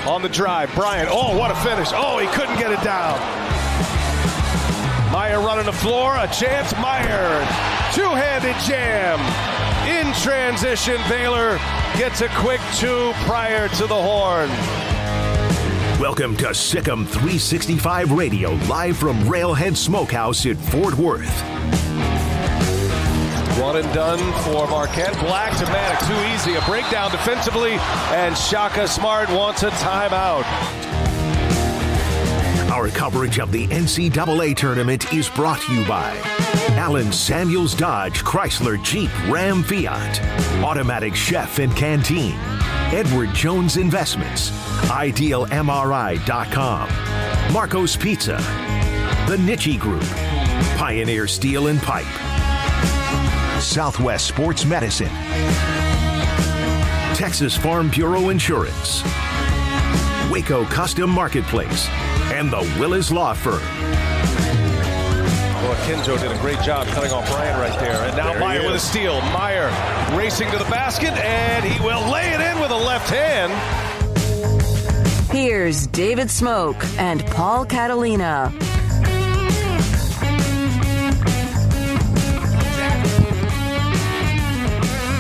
On the drive, Bryant. Oh, what a finish. Oh, he couldn't get it down. Meyer running the floor. A chance. Meyer. Two-handed jam. In transition, Baylor gets a quick two prior to the horn. Welcome to Sikkim 365 Radio, live from Railhead Smokehouse in Fort Worth. One and done for Marquette. Black to Maddox, too easy. A breakdown defensively, and Shaka Smart wants a timeout. Our coverage of the NCAA tournament is brought to you by Allen Samuels Dodge Chrysler Jeep Ram Fiat, Automatic Chef and Canteen, Edward Jones Investments, IdealMRI.com, Marco's Pizza, The Nichi Group, Pioneer Steel and Pipe, Southwest Sports Medicine, Texas Farm Bureau Insurance, Waco Custom Marketplace, and the Willis Law Firm. Well, Kinzo did a great job cutting off Bryant right there. And now Meyer with a steal. Meyer racing to the basket, and he will lay it in with a left hand. Here's David Smoak and Paul Catalina.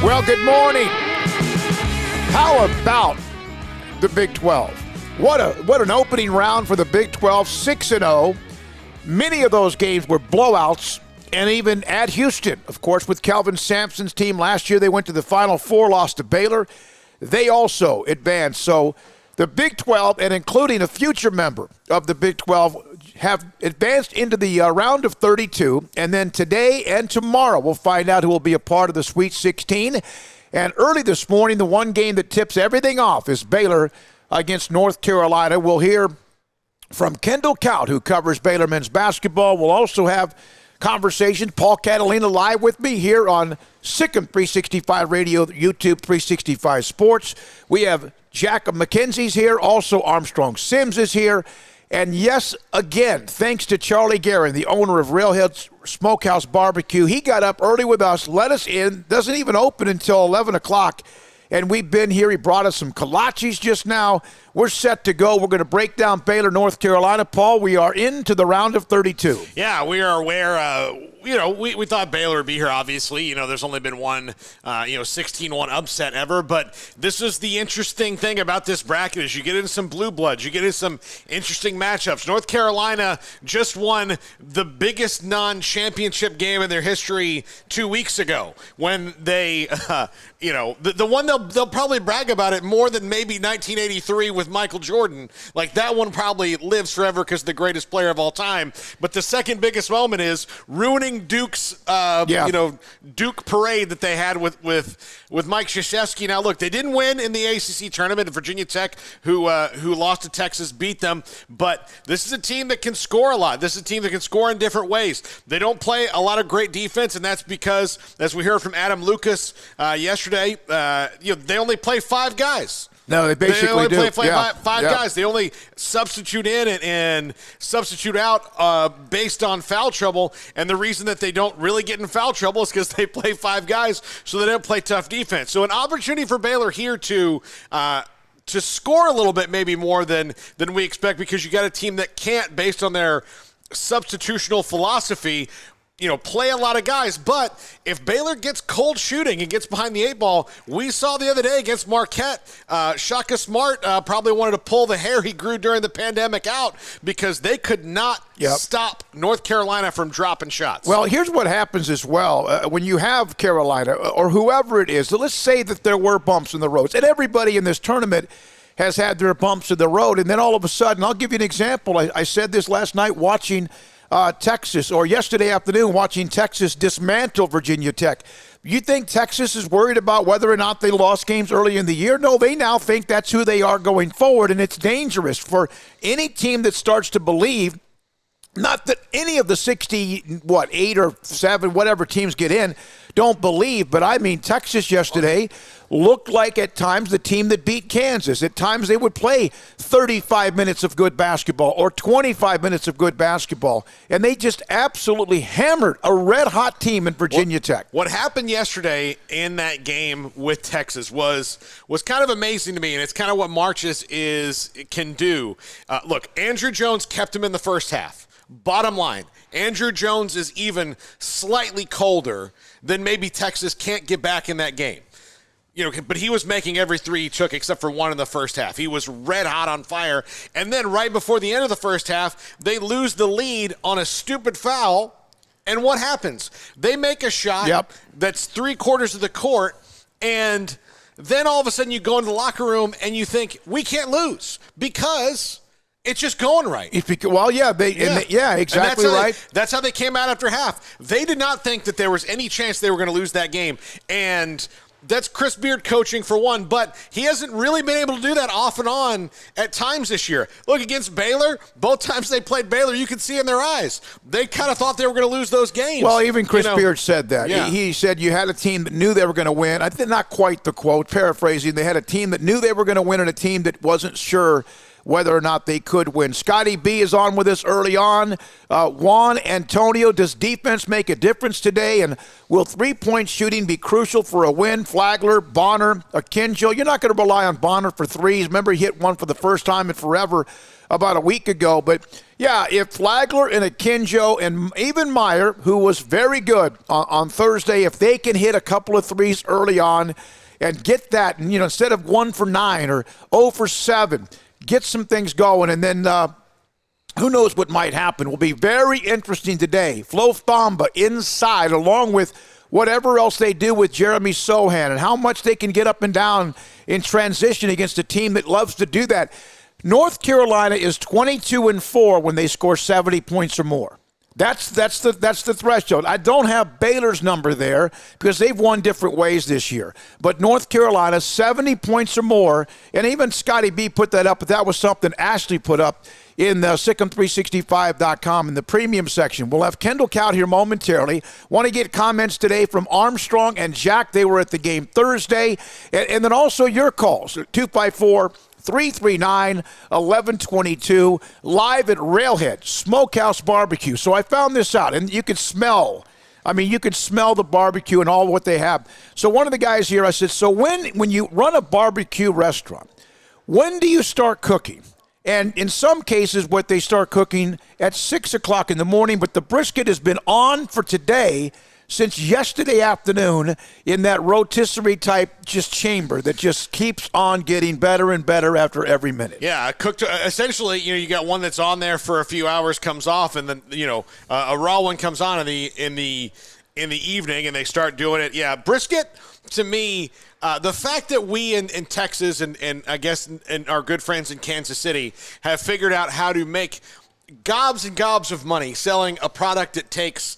Well, good morning. How about the Big 12? What an opening round for the Big 12, 6-0. Many of those games were blowouts, and even at Houston, of course, with Kelvin Sampson's team last year, they went to the Final Four, lost to Baylor. They also advanced. So the Big 12, and including a future member of the Big 12, have advanced into the round of 32. And then today and tomorrow, we'll find out who will be a part of the Sweet 16. And early this morning, the one game that tips everything off is Baylor against North Carolina. We'll hear from Kendall Kaut, who covers Baylor men's basketball. We'll also have conversation. Paul Catalina live with me here on Sikkim 365 Radio, YouTube 365 Sports. We have Jack McKenzie's here. Also, Armstrong Sims is here. And yes, again, thanks to Charlie Guerin, the owner of Railhead Smokehouse Barbecue. He got up early with us, let us in, doesn't even open until 11 o'clock. And we've been here. He brought us some kolaches just now. We're set to go. We're going to break down Baylor, North Carolina. Paul, we are into the round of 32. Yeah, we are aware. We thought Baylor would be here, obviously. There's only been one, 16-1 upset ever. But this is the interesting thing about this bracket is you get into some blue bloods. You get into some interesting matchups. North Carolina just won the biggest non-championship game in their history 2 weeks ago when they, the one they'll probably brag about it more than maybe 1983 with Michael Jordan. Like that one probably lives forever because the greatest player of all time. But the second biggest moment is ruining Duke's, Duke parade that they had with Mike Krzyzewski. Now, look, they didn't win in the ACC tournament. Virginia Tech, who lost to Texas, beat them. But this is a team that can score a lot. This is a team that can score in different ways. They don't play a lot of great defense, and that's because, as we heard from Adam Lucas yesterday, they only play five guys. No, they basically play do. Five guys. They only substitute in and substitute out based on foul trouble. And the reason that they don't really get in foul trouble is because they play five guys, so they don't play tough defense. So an opportunity for Baylor here to score a little bit, maybe more than we expect, because you got a team that can't, based on their substitutional philosophy, play a lot of guys. But if Baylor gets cold shooting and gets behind the eight ball, we saw the other day against Marquette, Shaka Smart probably wanted to pull the hair he grew during the pandemic out because they could not stop North Carolina from dropping shots. Well, here's what happens as well. When you have Carolina or whoever it is, so let's say that there were bumps in the roads, and everybody in this tournament has had their bumps in the road, and then all of a sudden, I'll give you an example. I said this last night watching Texas, or yesterday afternoon watching Texas dismantle Virginia Tech. You think Texas is worried about whether or not they lost games early in the year? No, they now think that's who they are going forward, and it's dangerous for any team that starts to believe, not that any of the 8 or 7, whatever teams get in, don't believe, but I mean, Texas yesterday looked like at times the team that beat Kansas. At times they would play 35 minutes of good basketball or 25 minutes of good basketball, and they just absolutely hammered a red-hot team in Virginia Tech. What happened yesterday in that game with Texas was kind of amazing to me, and it's kind of what Marches can do. Look, Andrew Jones kept him in the first half. Bottom line, Andrew Jones is even slightly colder than maybe Texas can't get back in that game. But he was making every three he took except for one in the first half. He was red hot on fire. And then right before the end of the first half, they lose the lead on a stupid foul. And what happens? They make a shot that's 3/4 of the court, and then all of a sudden you go into the locker room and you think, we can't lose because it's just going right. Exactly right. That's how they came out after half. They did not think that there was any chance they were going to lose that game. And that's Chris Beard coaching for one, but he hasn't really been able to do that off and on at times this year. Look, against Baylor, both times they played Baylor, you could see in their eyes. They kind of thought they were going to lose those games. Well, even Chris Beard said that. Yeah. He said you had a team that knew they were going to win. I think not quite the quote, paraphrasing. They had a team that knew they were going to win and a team that wasn't sure whether or not they could win. Scotty B is on with us early on. Juan Antonio, does defense make a difference today? And will three-point shooting be crucial for a win? Flagler, Bonner, Akinjo. You're not going to rely on Bonner for threes. Remember, he hit one for the first time in forever about a week ago. But, yeah, if Flagler and Akinjo and even Meyer, who was very good on Thursday, if they can hit a couple of threes early on and get that, instead of 1 for 9 or 0 for 7, get some things going. And then Who knows what might happen? Will be very interesting today. Flo Thamba inside, along with whatever else they do with Jeremy Sohan and how much they can get up and down in transition against a team that loves to do that. North Carolina is 22-4 when they score 70 points or more. That's the threshold. I don't have Baylor's number there because they've won different ways this year. But North Carolina, 70 points or more, and even Scotty B put that up, but that was something Ashley put up in the Sikkim365.com in the premium section. We'll have Kendall Kaut here momentarily. Want to get comments today from Armstrong and Jack. They were at the game Thursday. And then also your calls, 254-339-1122, live at Railhead Smokehouse Barbecue. So I found this out, and you could smell the barbecue and all what they have. So one of the guys here, I said, so when you run a barbecue restaurant, when do you start cooking? And in some cases, what they start cooking at 6 o'clock in the morning, but the brisket has been on for today since yesterday afternoon in that rotisserie type just chamber that just keeps on getting better and better after every minute. Yeah, cooked. Essentially, you got one that's on there for a few hours, comes off, and then a raw one comes on in the evening, and they start doing it. Yeah, brisket to me. The fact that we in Texas and I guess and our good friends in Kansas City have figured out how to make gobs and gobs of money selling a product that takes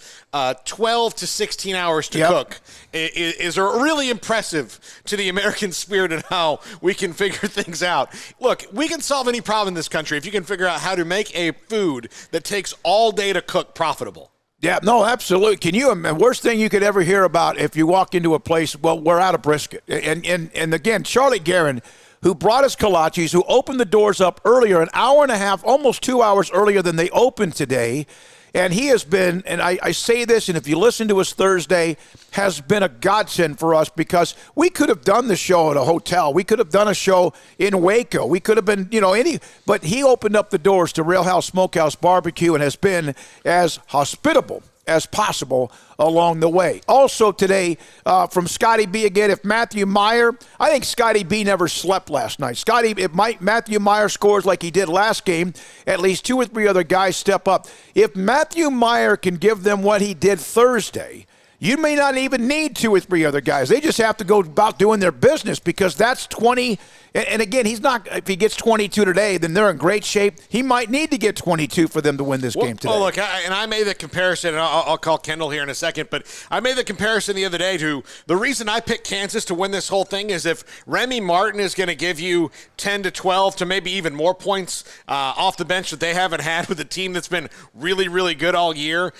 12 to 16 hours to cook is really impressive to the American spirit and how we can figure things out. Look, we can solve any problem in this country if you can figure out how to make a food that takes all day to cook profitable. Yeah, no, absolutely. Can you imagine? Worst thing you could ever hear about if you walk into a place, well, we're out of brisket. And again, Charlie Guerin, who brought us kolaches, who opened the doors up earlier, an hour and a half, almost 2 hours earlier than they opened today. And he has been, and I say this, and if you listen to us Thursday, has been a godsend for us because we could have done the show at a hotel. We could have done a show in Waco. We could have been, but he opened up the doors to Rail House Smokehouse Barbecue and has been as hospitable as possible along the way. Also today, from Scotty B again, if Matthew Meyer, I think Scotty B never slept last night. Matthew Meyer scores like he did last game, at least 2 or 3 other guys step up. If Matthew Meyer can give them what he did Thursday, you may not even need 2 or 3 other guys. They just have to go about doing their business because that's 20. And again, if he gets 22 today, then they're in great shape. He might need to get 22 for them to win this game today. Oh, look, I made the comparison, and I'll call Kendall here in a second, but I made the comparison the other day to the reason I picked Kansas to win this whole thing is if Remy Martin is going to give you 10 to 12 to maybe even more points off the bench that they haven't had with a team that's been really, really good all year,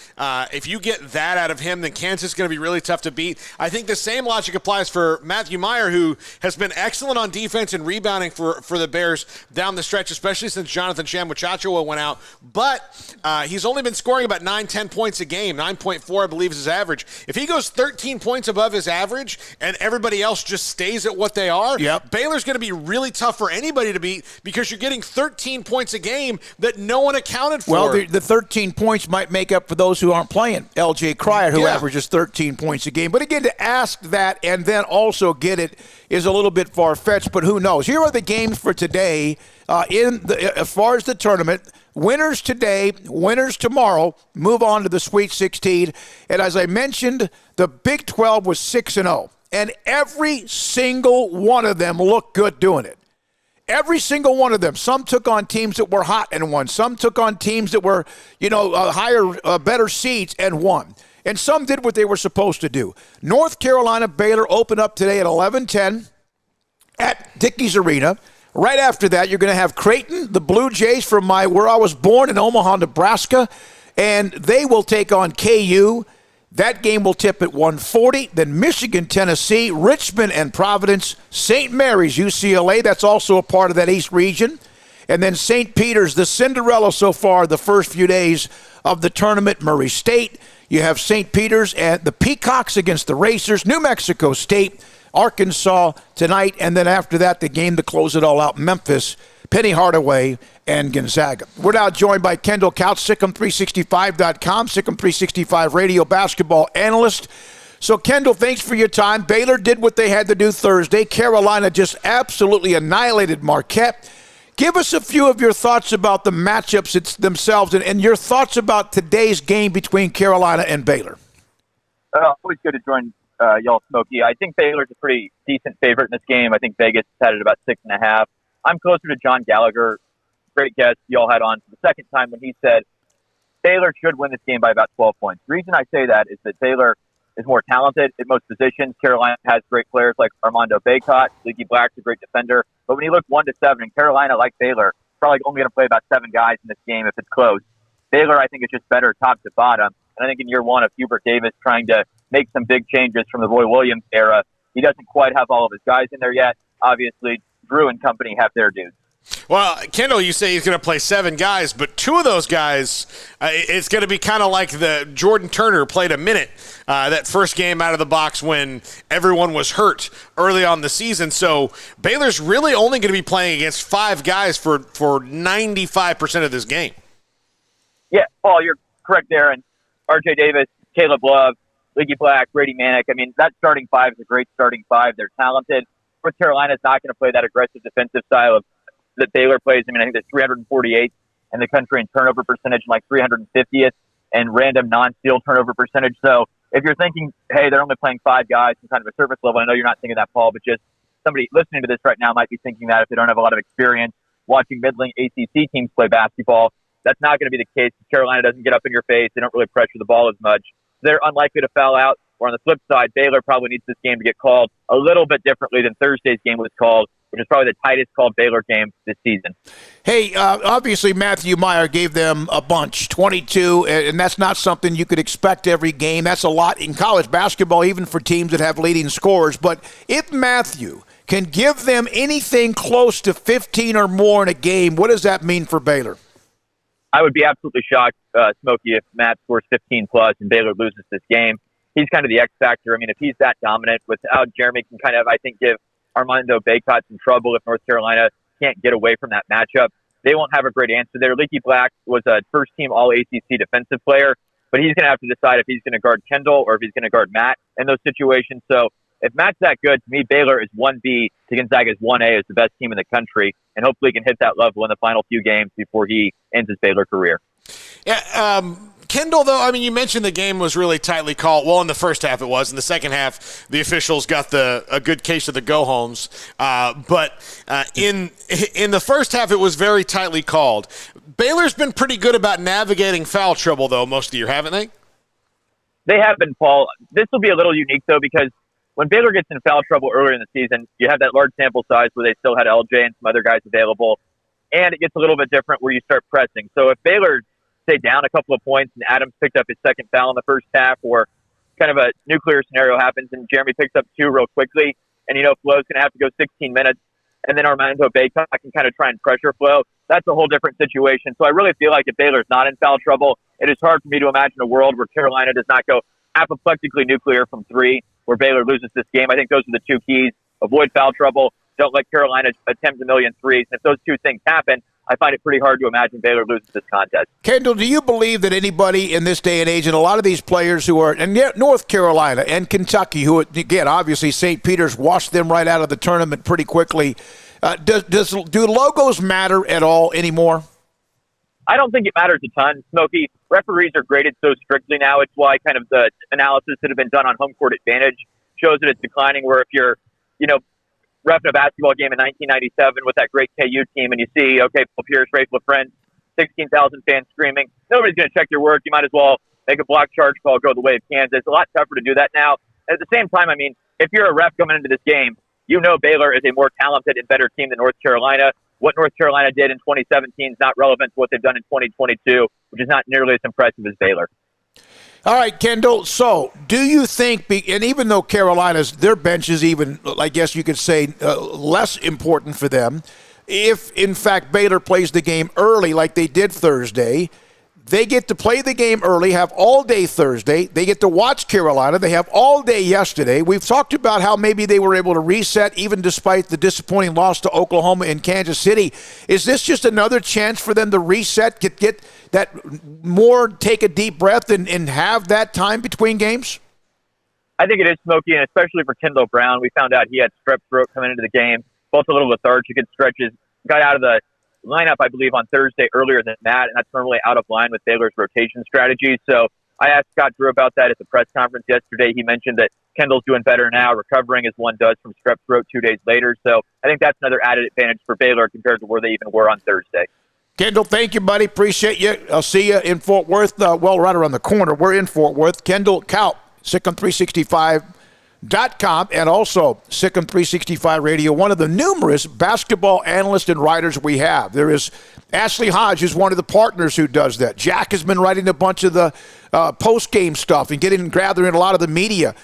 if you get that out of him, then Kansas is going to be really tough to beat. I think the same logic applies for Matthew Meyer, who has been excellent on defense and rebounding for the Bears down the stretch, especially since Jonathan Shamuchachoa went out. But he's only been scoring about 9-10 points a game. 9.4, I believe, is his average. If he goes 13 points above his average and everybody else just stays at what they are, Baylor's going to be really tough for anybody to beat because you're getting 13 points a game that no one accounted for. Well, the 13 points might make up for those who aren't playing. L.J. Cryer, who averages 13 points a game. But again, to ask that and then also get it is a little bit far-fetched, but who knows? Here are the games for today as far as the tournament. Winners today, winners tomorrow, move on to the Sweet 16. And as I mentioned, the Big 12 was 6-0, and every single one of them looked good doing it. Every single one of them. Some took on teams that were hot and won. Some took on teams that were, higher, better seeds and won. And some did what they were supposed to do. North Carolina, Baylor opened up today at 11:10 at Dickies Arena. Right after that, you're going to have Creighton, the Blue Jays from where I was born in Omaha, Nebraska, and they will take on KU. That game will tip at 1:40. Then Michigan, Tennessee, Richmond and Providence, St. Mary's, UCLA. That's also a part of that East region. And then St. Peter's, the Cinderella so far, the first few days of the tournament, Murray State. You have St. Peter's and the Peacocks against the Racers, New Mexico State, Arkansas tonight, and then after that, the game to close it all out, Memphis, Penny Hardaway, and Gonzaga. We're now joined by Kendall Kaut, Sikkim365.com, Sikkim365 radio basketball analyst. So, Kendall, thanks for your time. Baylor did what they had to do Thursday. Carolina just absolutely annihilated Marquette. Give us a few of your thoughts about the matchups themselves and your thoughts about today's game between Carolina and Baylor. Always good to join y'all, Smokey. I think Baylor's a pretty decent favorite in this game. I think Vegas had it about 6.5. I'm closer to John Gallagher, great guest y'all had on for the second time when he said Baylor should win this game by about 12 points. The reason I say that is that Baylor is more talented at most positions. Carolina has great players like Armando Bacot. Leaky Black's a great defender. But when you look 1-7, and Carolina, like Baylor, probably only going to play about 7 guys in this game if it's close. Baylor, I think, is just better top to bottom. And I think in year one of Hubert Davis trying to make some big changes from the Roy Williams era, he doesn't quite have all of his guys in there yet. Obviously, Drew and company have their dudes. Well, Kendall, you say he's going to play 7 guys, but 2 of those guys, it's going to be kind of like the Jordan Turner played a minute that first game out of the box when everyone was hurt early on the season. So Baylor's really only going to be playing against 5 guys for 95% of this game. Yeah, Paul, you're correct there. And R.J. Davis, Caleb Love, Leaky Black, Brady Manick. I mean, that starting 5 is a great starting 5. They're talented. North Carolina's not going to play that aggressive defensive style of that Baylor plays. I mean, I think they're 348th in the country in turnover percentage and like 350th in random non-steal turnover percentage. So if you're thinking, hey, they're only playing 5 guys in kind of a surface level, I know you're not thinking that, Paul, but just somebody listening to this right now might be thinking that if they don't have a lot of experience watching middling ACC teams play basketball. That's not going to be the case. Carolina doesn't get up in your face. They don't really pressure the ball as much. They're unlikely to foul out. Or on the flip side, Baylor probably needs this game to get called a little bit differently than Thursday's game was called, which is probably the tightest called Baylor game this season. Hey, obviously Matthew Meyer gave them a bunch, 22, and that's not something you could expect every game. That's a lot in college basketball, even for teams that have leading scorers. But if Matthew can give them anything close to 15 or more in a game, what does that mean for Baylor? I would be absolutely shocked, Smokey, if Matt scores 15-plus and Baylor loses this game. He's kind of the X factor. I mean, if he's that dominant, without Jeremy can kind of, I think, give Armando Bacot some trouble if North Carolina can't get away from that matchup. They won't have a great answer there. Leaky Black was a first-team All-ACC defensive player, but he's going to have to decide if he's going to guard Kendall or if he's going to guard Matt in those situations. So if Matt's that good, to me, Baylor is 1B to Gonzaga's 1A as the best team in the country, and hopefully he can hit that level in the final few games before he ends his Baylor career. Yeah, Kendall, though, I mean, you mentioned the game was really tightly called. Well, in the first half it was. In the second half, the officials got a good case of the go-homes. But in the first half, it was very tightly called. Baylor's been pretty good about navigating foul trouble, though, most of the year, haven't they? They have been, Paul. This will be a little unique, though, because when Baylor gets in foul trouble earlier in the season, you have that large sample size where they still had LJ and some other guys available, and it gets a little bit different where you start pressing. So if Baylor stay down a couple of points and Adams picked up his second foul in the first half, or kind of a nuclear scenario happens and Jeremy picks up 2 real quickly, and Flo's going to have to go 16 minutes, and then Armando Bacot can kind of try and pressure Flo, that's a whole different situation. So I really feel like if Baylor's not in foul trouble, it is hard for me to imagine a world where Carolina does not go apoplectically nuclear from 3, where Baylor loses this game. I think those are the 2 keys. Avoid foul trouble. Don't let Carolina attempt a million threes. And if those 2 things happen, I find it pretty hard to imagine Baylor loses this contest. Kendall, do you believe that anybody in this day and age, and a lot of these players who are, and yet North Carolina and Kentucky, who, again, obviously St. Peter's washed them right out of the tournament pretty quickly, do logos matter at all anymore? I don't think it matters a ton, Smokey. Referees are graded so strictly now. It's why kind of the analysis that have been done on home court advantage shows that it's declining, where if you're, reffing a basketball game in 1997 with that great KU team and you see, okay, Paul Pierce, Rafe LaFrentz, 16,000 fans screaming, nobody's going to check your work. You might as well make a block charge call go the way of Kansas. It's a lot tougher to do that now. And at the same time, I mean, if you're a ref coming into this game, Baylor is a more talented and better team than North Carolina. What North Carolina did in 2017 is not relevant to what they've done in 2022, which is not nearly as impressive as Baylor. All right, Kendall, so do you think, and even though Carolina's, their bench is even, I guess you could say, less important for them, if, in fact, Baylor plays the game early like they did Thursday, they get to play the game early, have all day Thursday. They get to watch Carolina. They have all day yesterday. We've talked about how maybe they were able to reset even despite the disappointing loss to Oklahoma and Kansas City. Is this just another chance for them to reset, get that more, take a deep breath and have that time between games? I think it is, Smokey, and especially for Kendall Brown. We found out he had strep throat coming into the game, felt a little lethargic in stretches, got out of the lineup, I believe, on Thursday earlier than that, and that's normally out of line with Baylor's rotation strategy. So I asked Scott Drew about that at the press conference yesterday. He mentioned that Kendall's doing better now, recovering as one does from strep throat 2 days later. So I think that's another added advantage for Baylor compared to where they even were on Thursday. Kendall, thank you, buddy. Appreciate you. I'll see you in Fort Worth. Right around the corner. We're in Fort Worth. Kendall Kaup, SicEm365.com, and also SicEm365 Radio, one of the numerous basketball analysts and writers we have. There is Ashley Hodge, who's one of the partners who does that. Jack has been writing a bunch of the post-game stuff and gathering a lot of the media.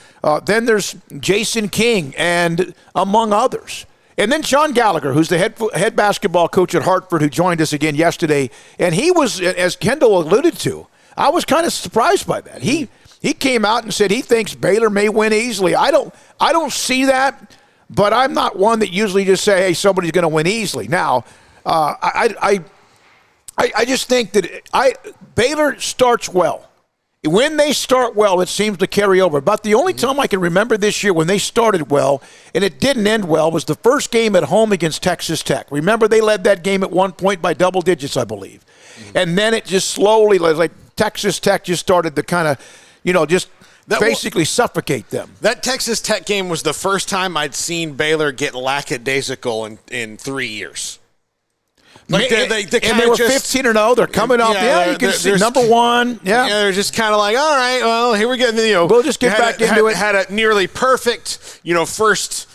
Then there's Jason King, and among others. And then Sean Gallagher, who's the head basketball coach at Hartford, who joined us again yesterday. And he was, as Kendall alluded to, I was kind of surprised by that. He came out and said he thinks Baylor may win easily. I don't see that, but I'm not one that usually just say, hey, somebody's going to win easily. Now, I just think that Baylor starts well. When they start well, it seems to carry over. But the only time I can remember this year when they started well and it didn't end well was the first game at home against Texas Tech. Remember, they led that game at one point by double digits, I believe. And then it just slowly, like Texas Tech just started to kind of, basically suffocate them. That Texas Tech game was the first time I'd seen Baylor get lackadaisical in 3 years. Like and they were 15-0. They're coming off. Yeah, you can see number one. Yeah, they're just kind of like, all right, well, here we go. We'll just get back into it. Had a nearly perfect, first,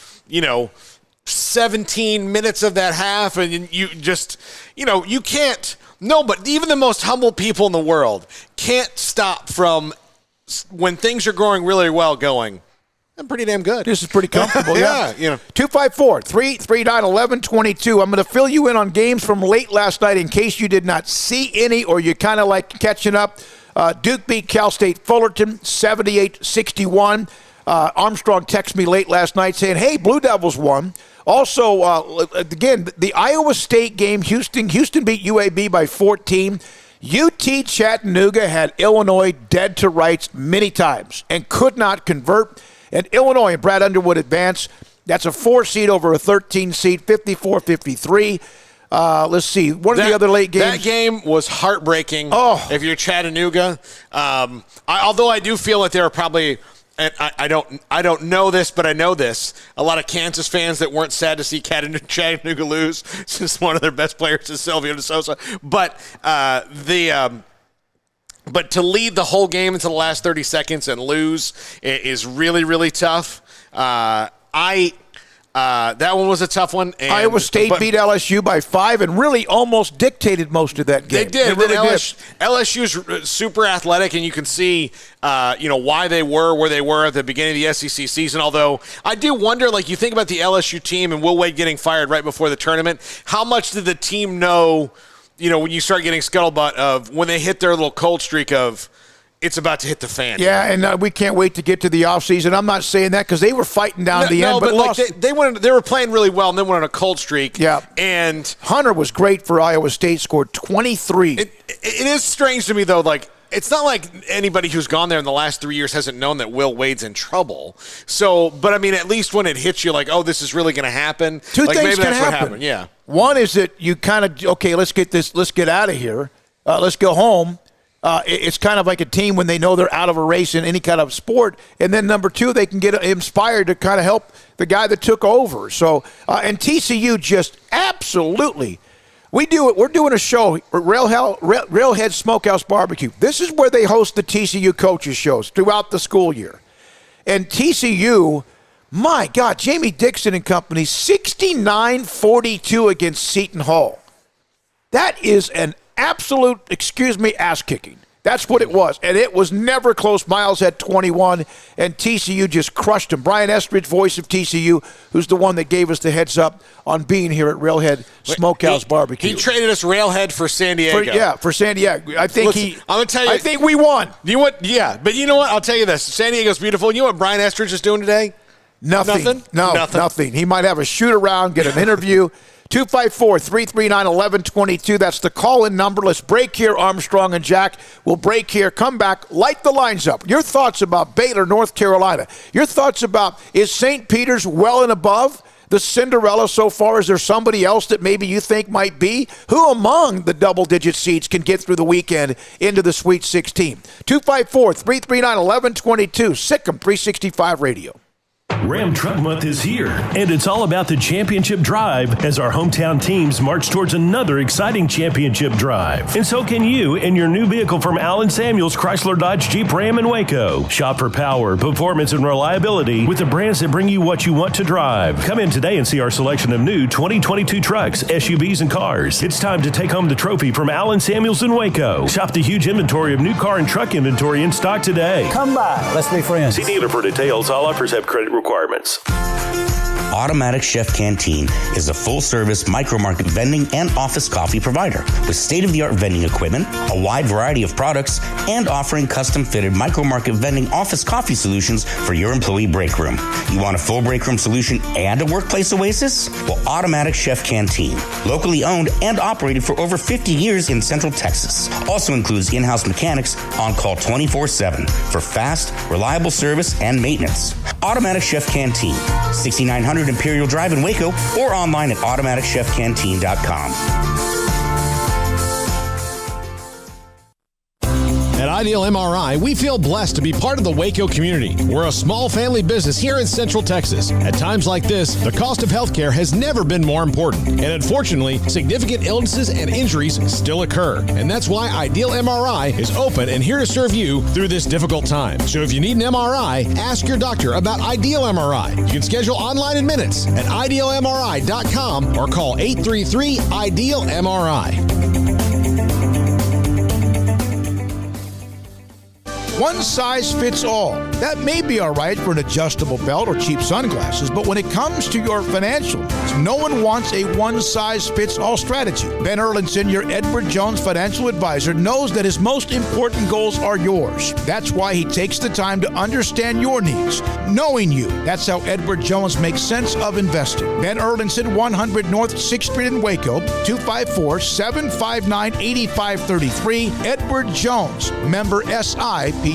17 minutes of that half, and you just, you can't. No, but even the most humble people in the world can't stop from when things are going really well going. I'm pretty damn good. This is pretty comfortable, yeah. 254-339-1122. I'm going to fill you in on games from late last night in case you did not see any or you kind of like catching up. Duke beat Cal State Fullerton 78-61. Armstrong texted me late last night saying, hey, Blue Devils won. Also, again, the Iowa State game, Houston beat UAB by 14. UT Chattanooga had Illinois dead to rights many times and could not convert. And Illinois and Brad Underwood advance. That's a 4 seed over a 13 seed, 54-53. Let's see. What are the other late games? That game was heartbreaking. If you're Chattanooga. Although I do feel that there are probably, and I don't know this, but I know this, a lot of Kansas fans that weren't sad to see Chattanooga lose since one of their best players is Silvio De Sousa. But But to lead the whole game into the last 30 seconds and lose is really, really tough. That one was a tough one. And, Iowa State beat LSU by 5 and really almost dictated most of that game. They did. They really did. LSU's super athletic, and you can see, why they were where they were at the beginning of the SEC season. Although I do wonder, you think about the LSU team and Will Wade getting fired right before the tournament, how much did the team know? When you start getting scuttlebutt of when they hit their little cold streak of it's about to hit the fan. Yeah, and we can't wait to get to the offseason. I'm not saying that because they were fighting down the end, but lost. They were playing really well, and then went on a cold streak. Yeah, and Hunter was great for Iowa State, scored 23. It is strange to me, though, it's not like anybody who's gone there in the last 3 years hasn't known that Will Wade's in trouble. So, but I mean, at least when it hits you, this is really going to happen. Two things maybe can that's happen. What happened. Yeah. One is that you kind of, let's get out of here. Let's go home. It's kind of like a team when they know they're out of a race in any kind of sport. And then number two, they can get inspired to kind of help the guy that took over. So, and TCU just absolutely. We're doing a show, Railhead Smokehouse Barbecue. This is where they host the TCU coaches shows throughout the school year. And TCU, my God, Jamie Dixon and company, 69-42 against Seton Hall. That is an absolute, ass kicking. That's what it was. And it was never close. Miles had 21, and TCU just crushed him. Brian Estridge, voice of TCU, who's the one that gave us the heads up on being here at Railhead Smokehouse Barbecue. He traded us Railhead for San Diego. For San Diego. I think I'm gonna tell you. I think we won. You know what? Yeah, but you know what? I'll tell you this. San Diego's beautiful. You know what Brian Estridge is doing today? Nothing. Nothing. He might have a shoot around, get an interview. 254-339-1122. That's the call-in number. Let's break here, Armstrong and Jack. We'll break here, come back, light the lines up. Your thoughts about Baylor, North Carolina. Your thoughts about, is St. Peter's well and above? the Cinderella so far? Is there somebody else that maybe you think might be? Who among the double-digit seeds can get through the weekend into the Sweet 16? 254-339-1122. Sick 'em 365 Radio. Ram Truck Month is here, and it's all about the championship drive as our hometown teams march towards another exciting championship drive. And so can you in your new vehicle from Allen Samuels Chrysler Dodge Jeep Ram in Waco. Shop for power, performance, and reliability with the brands that bring you what you want to drive. Come in today and see our selection of new 2022 trucks, SUVs, and cars. It's time to take home the trophy from Allen Samuels in Waco. Shop the huge inventory of new car and truck inventory in stock today. Come by. Let's be friends. See dealer for details. All offers have credit requirements. Automatic Chef Canteen is a full-service micro-market vending and office coffee provider with state-of-the-art vending equipment, a wide variety of products, and offering custom-fitted micro-market vending office coffee solutions for your employee break room. You want a full break room solution and a workplace oasis? Well, Automatic Chef Canteen, locally owned and operated for over 50 years in Central Texas, also includes in-house mechanics on call 24/7 for fast, reliable service and maintenance. Automatic Chef Canteen, 6900 Imperial Drive in Waco, or online at automaticchefcanteen.com. At Ideal MRI, we feel blessed to be part of the Waco community. We're a small family business here in Central Texas. At times like this, the cost of healthcare has never been more important. And unfortunately, significant illnesses and injuries still occur. And that's why Ideal MRI is open and here to serve you through this difficult time. So if you need an MRI, ask your doctor about Ideal MRI. You can schedule online in minutes at idealmri.com or call 833-IDEAL-MRI. One size fits all. That may be all right for an adjustable belt or cheap sunglasses, but when it comes to your financial needs, no one wants a one-size-fits-all strategy. Ben Erlinson, your Edward Jones financial advisor, knows that his most important goals are yours. That's why he takes the time to understand your needs, knowing you. That's how Edward Jones makes sense of investing. Ben Erlinson, 100 North 6th Street in Waco, 254-759-8533. Edward Jones, member SIPC.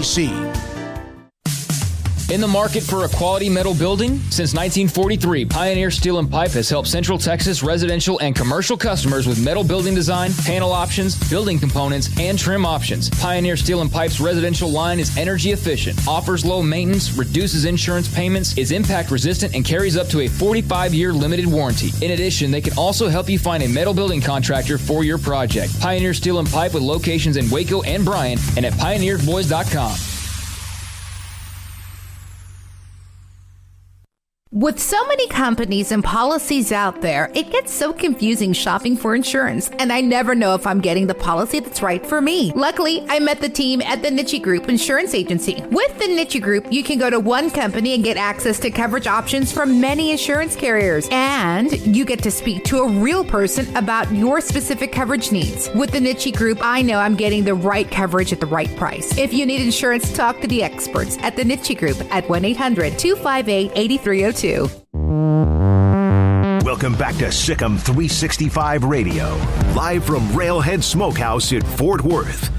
In the market for a quality metal building? Since 1943, Pioneer Steel and Pipe has helped Central Texas residential and commercial customers with metal building design, panel options, building components, and trim options. Pioneer Steel and Pipe's residential line is energy efficient, offers low maintenance, reduces insurance payments, is impact resistant, and carries up to a 45-year limited warranty. In addition, they can also help you find a metal building contractor for your project. Pioneer Steel and Pipe with locations in Waco and Bryan and at pioneerboys.com. With so many companies and policies out there, it gets so confusing shopping for insurance, and I never know if I'm getting the policy that's right for me. Luckily, I met the team at the Niche Group Insurance Agency. With the Niche Group, you can go to one company and get access to coverage options from many insurance carriers, and you get to speak to a real person about your specific coverage needs. With the Niche Group, I know I'm getting the right coverage at the right price. If you need insurance, talk to the experts at the Niche Group at 1-800-258-8302. Welcome back to Sikkim 365 Radio, live from Railhead Smokehouse in Fort Worth.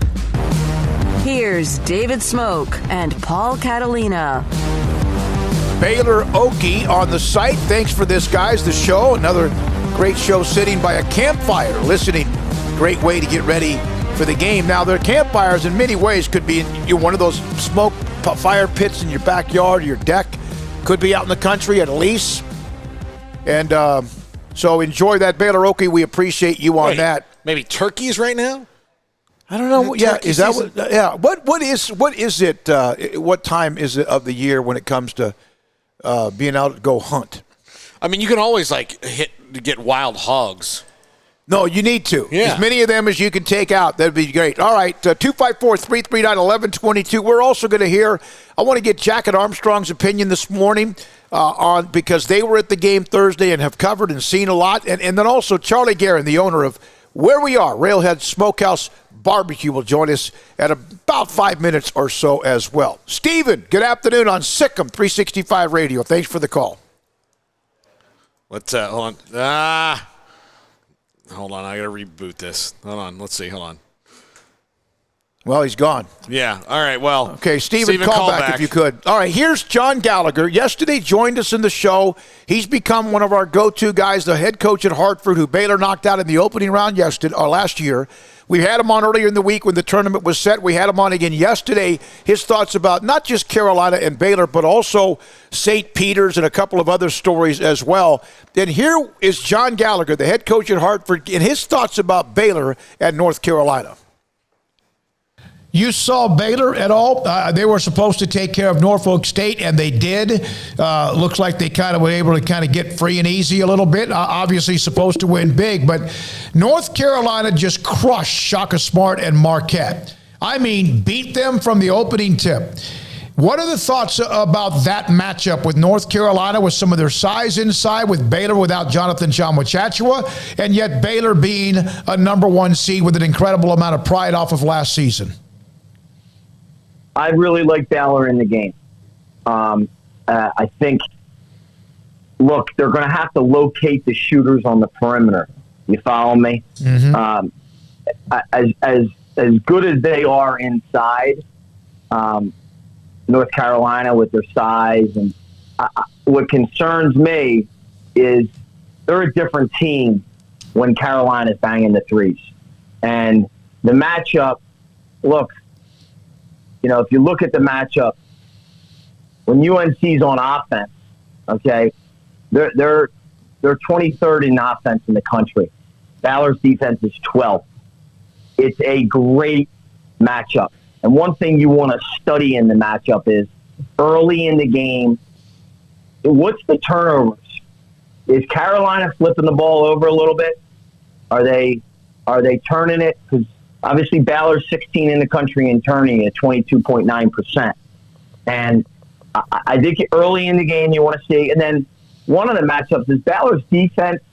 Here's David Smoak and Paul Catalina. Baylor Okie on the site. Thanks for this, guys. The show, another great show sitting by a campfire, listening. Great way to get ready for the game. Now, their campfires in many ways could be in one of those smoke fire pits in your backyard or your deck. Could be out in the country at a lease. And so enjoy that, Baylor Okie. We appreciate you on that. Maybe turkeys right now? I don't know. Yeah, is that what? Yeah. What is it? What time is it of the year when it comes to being out to go hunt? I mean, you can always get wild hogs. No, you need to. Yeah. As many of them as you can take out. That'd be great. All right, 254-339-1122. We're also going to hear, I want to get Jack and Armstrong's opinion this morning because they were at the game Thursday and have covered and seen a lot. And then also Charlie Guerin, the owner of Where We Are, Railhead Smokehouse Barbecue, will join us at about 5 minutes or so as well. Steven, good afternoon on Sikkim 365 Radio. Thanks for the call. What's that? Hold on. Hold on, I got to reboot this. Hold on, let's see. Hold on. Well, he's gone. Yeah. All right. Well. Okay, Steven, call back if you could. All right, here's John Gallagher. Yesterday joined us in the show. He's become one of our go-to guys, the head coach at Hartford, who Baylor knocked out in the opening round last year. We had him on earlier in the week when the tournament was set. We had him on again yesterday. His thoughts about not just Carolina and Baylor, but also St. Peter's and a couple of other stories as well. And here is John Gallagher, the head coach at Hartford, and his thoughts about Baylor and North Carolina. You saw Baylor at all? They were supposed to take care of Norfolk State, and they did. Looks like they kind of were able to kind of get free and easy a little bit. Obviously supposed to win big, but North Carolina just crushed Shaka Smart and Marquette. I mean, beat them from the opening tip. What are the thoughts about that matchup with North Carolina, with some of their size inside, with Baylor without Jonathan Tchamwa, and yet Baylor being a number one seed with an incredible amount of pride off of last season? I really like Baylor in the game. I think, look, they're going to have to locate the shooters on the perimeter. You follow me? Mm-hmm. As good as they are inside, North Carolina with their size, and what concerns me is they're a different team when Carolina's banging the threes. And the matchup, look, if you look at the matchup, when UNC's on offense, okay, they're 23rd in offense in the country. Baylor's defense is 12th. It's a great matchup. And one thing you want to study in the matchup is early in the game, what's the turnovers? Is Carolina flipping the ball over a little bit? Are they turning it? Because obviously, Baylor's 16 in the country and turning at 22.9%. And I think early in the game you want to see. And then one of the matchups is Baylor's defense,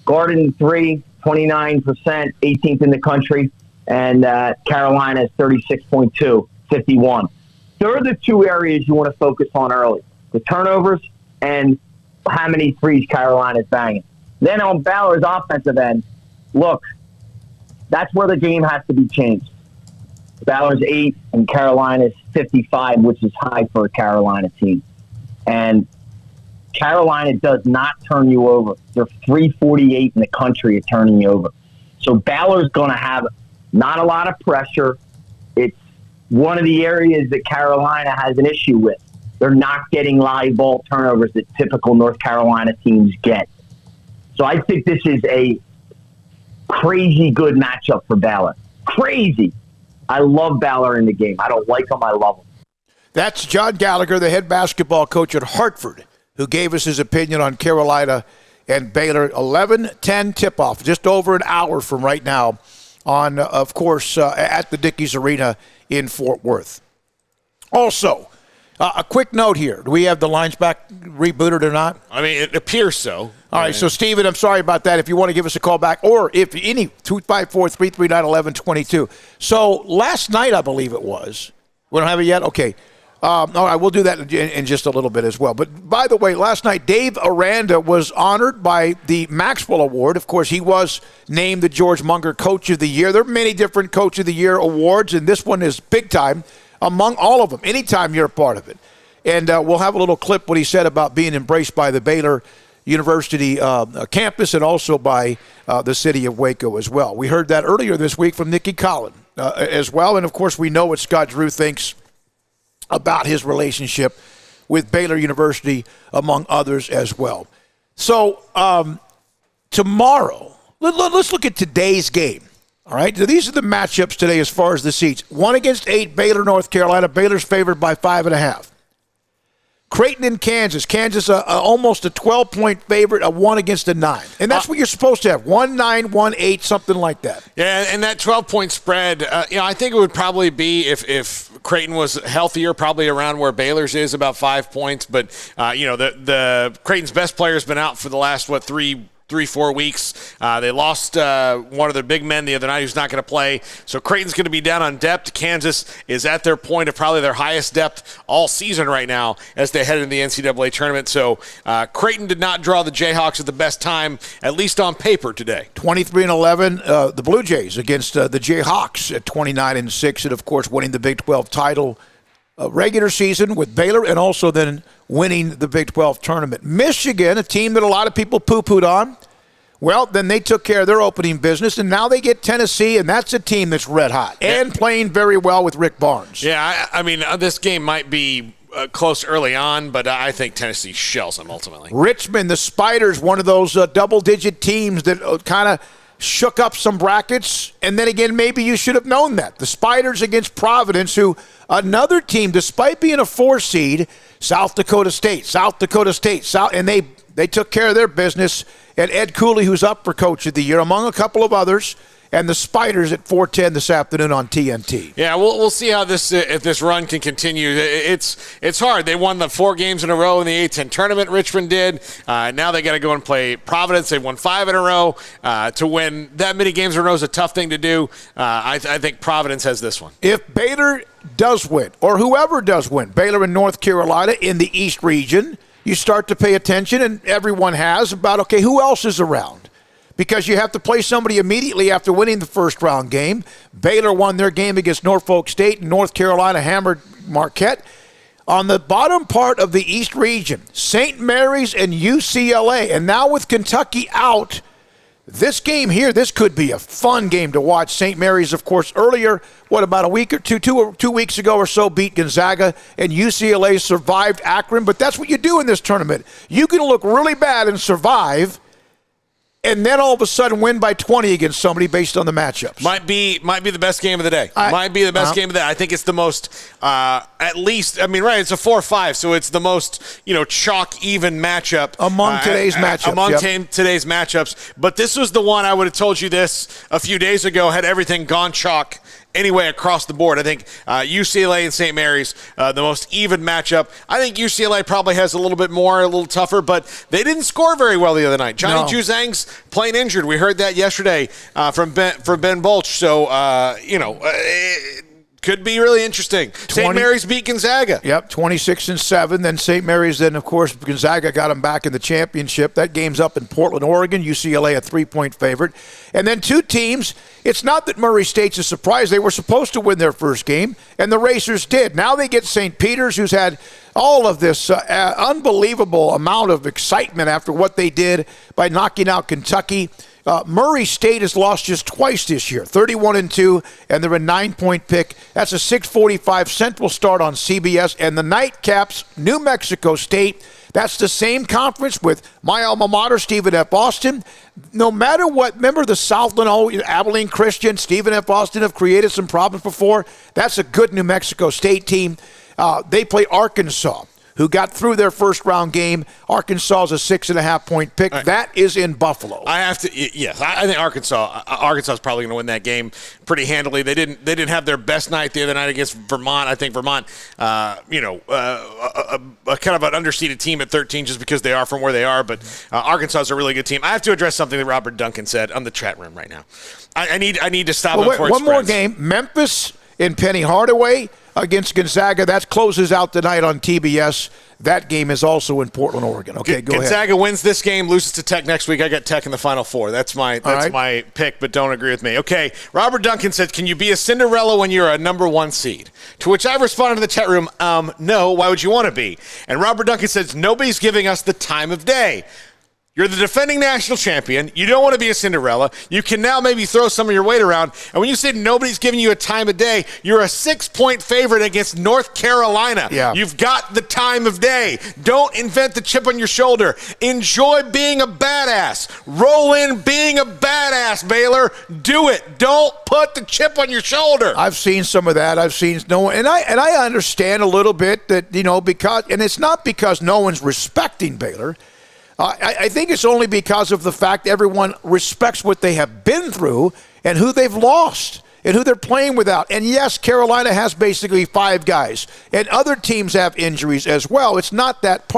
guarding 3, 29%, 18th in the country. And Carolina's 36.2, 51. Those are the two areas you want to focus on early. The turnovers and how many threes Carolina's banging. Then on Baylor's offensive end, look, that's where the game has to be changed. Baylor's 8 and Carolina's 55, which is high for a Carolina team. And Carolina does not turn you over. They're 348 in the country at turning you over. So Baylor's going to have not a lot of pressure. It's one of the areas that Carolina has an issue with. They're not getting live ball turnovers that typical North Carolina teams get. So I think this is a crazy good matchup for Baylor. Crazy. I love Baylor in the game. I don't like them. I love them. That's John Gallagher, the head basketball coach at Hartford, who gave us his opinion on Carolina and Baylor. 11:10 tip-off, just over an hour from right now on, of course, at the Dickies Arena in Fort Worth. Also, a quick note here. Do we have the lines back rebooted or not? I mean, it appears so. All right, so, Steven, I'm sorry about that. If you want to give us a call back, or if any, 254-339-1122. So last night, I believe it was. We don't have it yet? Okay. All right, we'll do that in just a little bit as well. But, by the way, last night, Dave Aranda was honored by the Maxwell Award. Of course, he was named the George Munger Coach of the Year. There are many different Coach of the Year awards, and this one is big time among all of them, anytime you're a part of it. And we'll have a little clip what he said about being embraced by the Baylor University campus and also by the city of Waco as well. We heard that earlier this week from Nikki Collin as well. And, of course, we know what Scott Drew thinks about his relationship with Baylor University, among others as well. So tomorrow, let's look at today's game. All right, so these are the matchups today as far as the seats. 1 against 8, Baylor, North Carolina. Baylor's favored by 5.5. Creighton and Kansas. Kansas almost a 12-point favorite, a 1 against a 9. And that's what you're supposed to have, 1-9, 1-8, something like that. Yeah, and that 12-point spread, I think it would probably be if Creighton was healthier, probably around where Baylor's is, about 5 points. But, the Creighton's best player has been out for the last, 3 3-4 weeks. They lost one of their big men the other night who's not going to play. So Creighton's going to be down on depth. Kansas is at their point of probably their highest depth all season right now as they head into the NCAA tournament. So Creighton did not draw the Jayhawks at the best time, at least on paper today. 23-11, the Blue Jays against the Jayhawks at 29-6, and of course winning the Big 12 title regular season with Baylor, and also then winning the Big 12 tournament. Michigan, a team that a lot of people poo-pooed on, well, then they took care of their opening business, and now they get Tennessee, and that's a team that's red hot and playing very well with Rick Barnes. Yeah, I mean, this game might be close early on, but I think Tennessee shells them ultimately. Richmond, the Spiders, one of those double-digit teams that kind of shook up some brackets, and then again, maybe you should have known that. The Spiders against Providence, who another team, despite being a 4 seed, South Dakota State, and they took care of their business. And Ed Cooley, who's up for Coach of the Year, among a couple of others, and the Spiders at 4:10 this afternoon on TNT. Yeah, we'll see how if this run can continue. It's hard. They won the 4 games in a row in the A-10 tournament. Richmond did. Now they got to go and play Providence. They've won 5 in a row. To win that many games in a row is a tough thing to do. I think Providence has this one. If Baylor does win, or whoever does win, Baylor in North Carolina in the East region, you start to pay attention, and everyone has, about, okay, who else is around? Because you have to play somebody immediately after winning the first round game. Baylor won their game against Norfolk State, and North Carolina hammered Marquette. On the bottom part of the East region, St. Mary's and UCLA. And now with Kentucky out, this game here, this could be a fun game to watch. St. Mary's, of course, earlier, about a week or two weeks ago or so, beat Gonzaga, and UCLA survived Akron. But that's what you do in this tournament. You can look really bad and survive, and then all of a sudden win by 20 against somebody based on the matchups. Might be the best game of the day. Might be the best game of the day. I think it's the most, at least, I mean, right, it's a 4-5, so it's the most, chalk even matchup. Among today's matchups. Today's matchups. But this was the one I would have told you this a few days ago, had everything gone chalk anyway across the board. I think UCLA and St. Mary's, the most even matchup. I think UCLA probably has a little bit more, a little tougher, but they didn't score very well the other night. Johnny Juzang's playing injured. We heard that yesterday from Ben Bulch. So, it could be really interesting. St. Mary's beat Gonzaga. Yep, 26-7. Then St. Mary's, then, of course, Gonzaga got them back in the championship. That game's up in Portland, Oregon. UCLA a 3-point favorite. And then 2 teams, it's not that Murray State's a surprise. They were supposed to win their first game, and the Racers did. Now they get St. Peter's, who's had all of this unbelievable amount of excitement after what they did by knocking out Kentucky. Murray State has lost just twice this year, 31-2, and they're a 9-point pick. That's a 6:45 Central start on CBS. And the nightcaps, New Mexico State. That's the same conference with my alma mater, Stephen F. Austin. No matter what, remember the Southland, Abilene Christian, Stephen F. Austin have created some problems before. That's a good New Mexico State team. They play Arkansas, who got through their first round game. Arkansas is a 6.5-point pick. Right. That is in Buffalo. I think Arkansas is probably going to win that game pretty handily. They didn't have their best night the other night against Vermont. I think Vermont, a kind of an underseeded team at 13 just because they are from where they are. But Arkansas is a really good team. I have to address something that Robert Duncan said on the chat room right now. I need to stop him before it one more spreads. game. Memphis in Penny Hardaway against Gonzaga. That closes out tonight on TBS. That game is also in Portland, Oregon. Okay, go ahead. Gonzaga wins this game, loses to Tech next week. I got Tech in the Final Four. That's my pick, but don't agree with me. Okay, Robert Duncan said, can you be a Cinderella when you're a number 1 seed? To which I responded in the chat room, no, why would you want to be? And Robert Duncan says, nobody's giving us the time of day. You're the defending national champion. You don't want to be a Cinderella. You can now maybe throw some of your weight around. And when you say nobody's giving you a time of day, you're a 6-point favorite against North Carolina. Yeah. You've got the time of day. Don't invent the chip on your shoulder. Enjoy being a badass. Roll in being a badass, Baylor. Do it. Don't put the chip on your shoulder. I've seen some of that. And I understand a little bit that, because, and it's not because no one's respecting Baylor. I think it's only because of the fact everyone respects what they have been through and who they've lost. and who they're playing without. And yes, Carolina has basically 5 guys, and other teams have injuries as well. It's not that.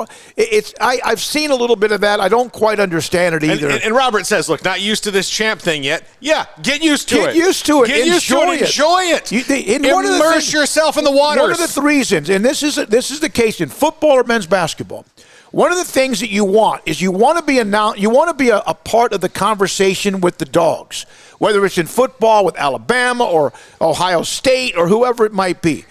I've seen a little bit of that. I don't quite understand it either. And Robert says, look, not used to this champ thing yet. Yeah, get used to it. Get used to it. Get used to it. Enjoy it. Immerse yourself in the waters. One of the reasons, and this is the case in football or men's basketball. One of the things that you want is you want to be a part of the conversation with the dogs, whether it's in football with Alabama or Ohio State or whoever it might be.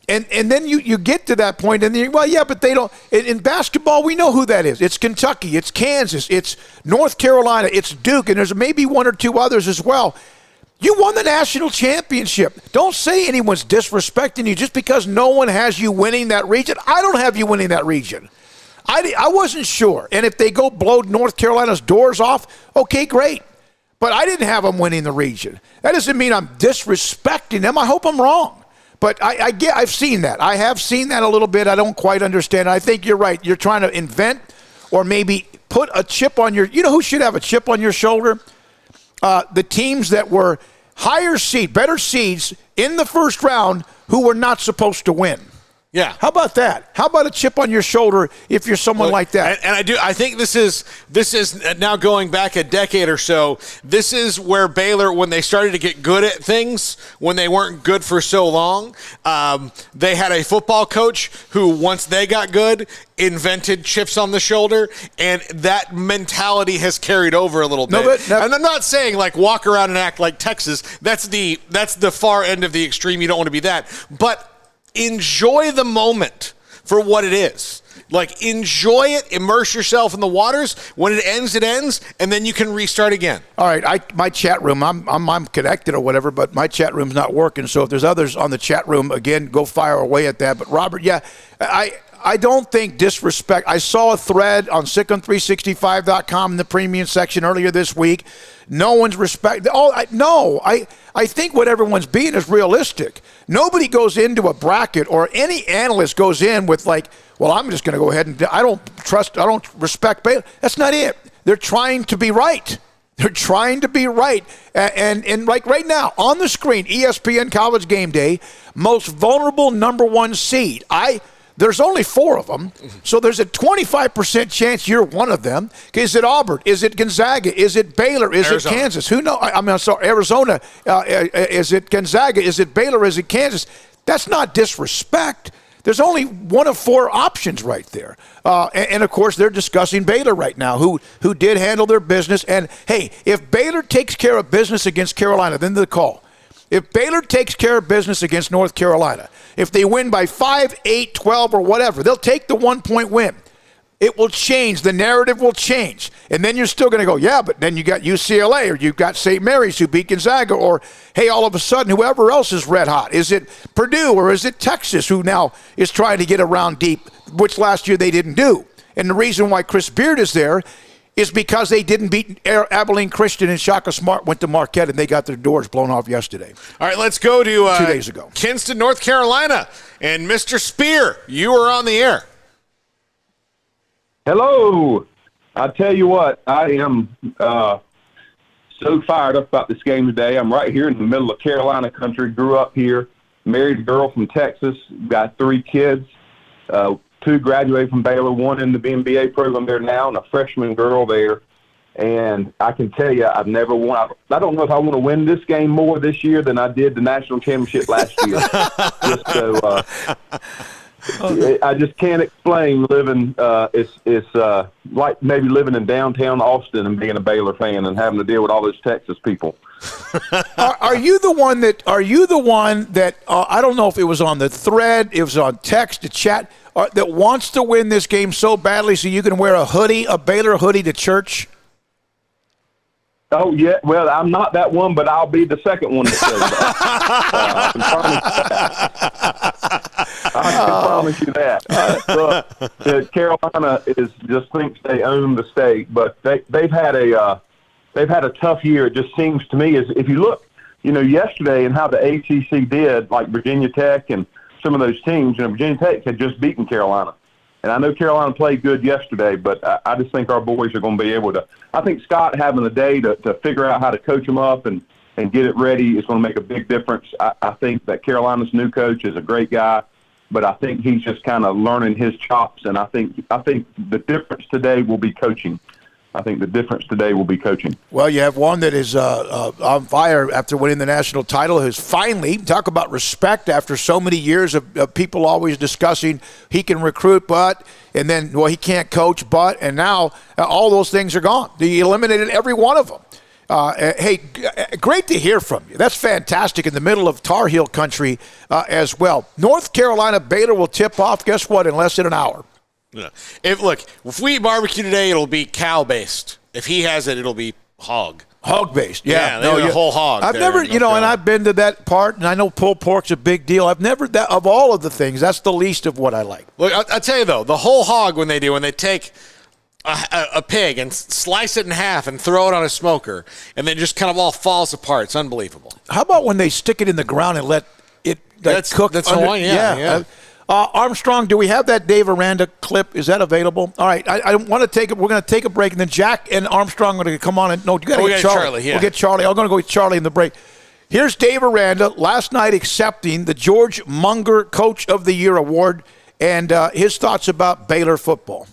And then you get to that point, and then but they don't. In basketball, we know who that is. It's Kentucky, it's Kansas, it's North Carolina, it's Duke, and there's maybe 1 or 2 others as well. You won the national championship. Don't say anyone's disrespecting you just because no one has you winning that region. I don't have you winning that region. I wasn't sure. And if they go blow North Carolina's doors off, okay, great. But I didn't have them winning the region. That doesn't mean I'm disrespecting them. I hope I'm wrong. But I've seen that. I have seen that a little bit. I don't quite understand. I think you're right. You're trying to invent or maybe put a chip on your – you know who should have a chip on your shoulder? The teams that were better seeds in the first round who were not supposed to win. Yeah. How about that? How about a chip on your shoulder if you're someone like that? And I think this is now going back a decade or so. This is where Baylor, when they started to get good at things, when they weren't good for so long, they had a football coach who, once they got good, invented chips on the shoulder, and that mentality has carried over a little bit. And I'm not saying like walk around and act like Texas. That's the far end of the extreme. You don't want to be that. But enjoy the moment for what it is. Like, enjoy it, immerse yourself in the waters. When it ends, and then you can restart again. All right, my chat room, I'm connected or whatever, but my chat room's not working. So if there's others on the chat room, again, go fire away at that. But Robert, I don't think disrespect. I saw a thread on SicEm365.com in the premium section earlier this week. No one's respect. I think what everyone's being is realistic. Nobody goes into a bracket, or any analyst goes in with like, well, I'm just going to go ahead and I don't respect Baylor. That's not it. They're trying to be right. They're trying to be right. And like right now on the screen, ESPN College Game Day, most vulnerable number 1 seed. There's only 4 of them, so there's a 25% chance you're one of them. Is it Auburn? Is it Gonzaga? Is it Baylor? Is it Kansas? Who knows? I'm sorry, Arizona. Is it Gonzaga? Is it Baylor? Is it Kansas? That's not disrespect. There's only 1 of 4 options right there. And of course, they're discussing Baylor right now, who did handle their business. And, hey, if Baylor takes care of business against Carolina, then the call. If Baylor takes care of business against North Carolina, if they win by 5, 8, 12, or whatever, they'll take the 1-point win. It will change. The narrative will change. And then you're still going to go, yeah, but then you got UCLA, or you've got St. Mary's who beat Gonzaga, or, hey, all of a sudden, whoever else is red hot. Is it Purdue, or is it Texas, who now is trying to get around deep, which last year they didn't do? And the reason why Chris Beard is there is because they didn't beat Abilene Christian, and Shaka Smart went to Marquette, and they got their doors blown off yesterday. All right, let's go to 2 days ago. Kinston, North Carolina. And Mr. Spear, you are on the air. Hello. I tell you what, I am so fired up about this game today. I'm right here in the middle of Carolina country, grew up here, married a girl from Texas, got 3 kids. 2 graduated from Baylor, 1 in the MBA program there now, and a freshman girl there. And I can tell you, I've never won. I don't know if I want to win this game more this year than I did the national championship last year. I just can't explain living. It's like maybe living in downtown Austin and being a Baylor fan and having to deal with all those Texas people. Are you the one that I don't know if it was on the thread, it was on text, the chat, that wants to win this game so badly so you can wear a Baylor hoodie to church? Oh, yeah. Well, I'm not that one, but I'll be the second one that says that. I can promise you that. Carolina just thinks they own the state, but they've had a tough year. It just seems to me, as if you look, yesterday and how the ACC did, like Virginia Tech and some of those teams. Virginia Tech had just beaten Carolina. And I know Carolina played good yesterday, but I just think our boys are going to be able to. I think Scott having a day to figure out how to coach them up and and get it ready is going to make a big difference. I think that Carolina's new coach is a great guy, but I think he's just kind of learning his chops, and I think the difference today will be coaching. Well, you have one that is on fire after winning the national title, who's finally, talk about respect after so many years of people always discussing he can recruit, and then, he can't coach, and now all those things are gone. He eliminated every one of them. Hey, great to hear from you. That's fantastic in the middle of Tar Heel country as well. North Carolina Baylor will tip off, guess what, in less than an hour. Yeah. If we eat barbecue today, it'll be cow-based. If he has it, it'll be hog. Hog-based, yeah. The whole hog. I've never, and I've been to that part, and I know pulled pork's a big deal. I've never, of all of the things, that's the least of what I like. Look, I'll tell you, though, the whole hog, when they take a pig and slice it in half and throw it on a smoker, and then just kind of all falls apart. It's unbelievable. How about when they stick it in the ground and let it cook? That's Hawaiian, yeah. Armstrong, do we have that Dave Aranda clip? Is that available? All right, I want to take it. We're going to take a break, and then Jack and Armstrong are going to come on. You got to get Charlie. Yeah. We'll get Charlie. I'm going to go with Charlie in the break. Here's Dave Aranda last night accepting the George Munger Coach of the Year award and his thoughts about Baylor football.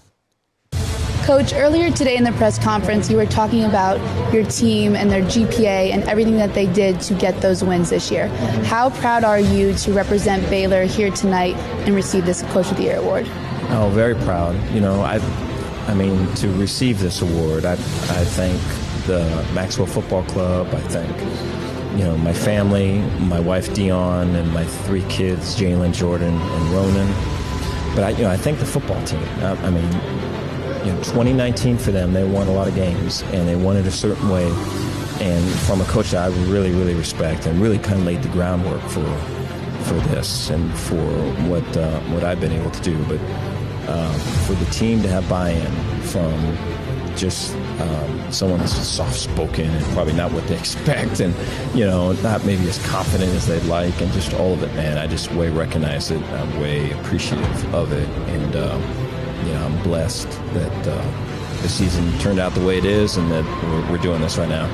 Coach, earlier today in the press conference, you were talking about your team and their GPA and everything that they did to get those wins this year. How proud are you to represent Baylor here tonight and receive this Coach of the Year award? Oh, very proud. I mean, to receive this award, I thank the Maxwell Football Club. I thank, my family, my wife Dion, and my 3 kids, Jalen, Jordan, and Ronan. But I thank the football team. 2019 for them, they won a lot of games, and they won it a certain way. And from a coach that I really, really respect, and really kind of laid the groundwork for this and for what I've been able to do. But for the team to have buy-in from just someone that's soft-spoken and probably not what they expect, and not maybe as confident as they'd like, and just all of it, man, I just way recognize it. I'm way appreciative of it, and I'm blessed that the season turned out the way it is, and that we're doing this right now.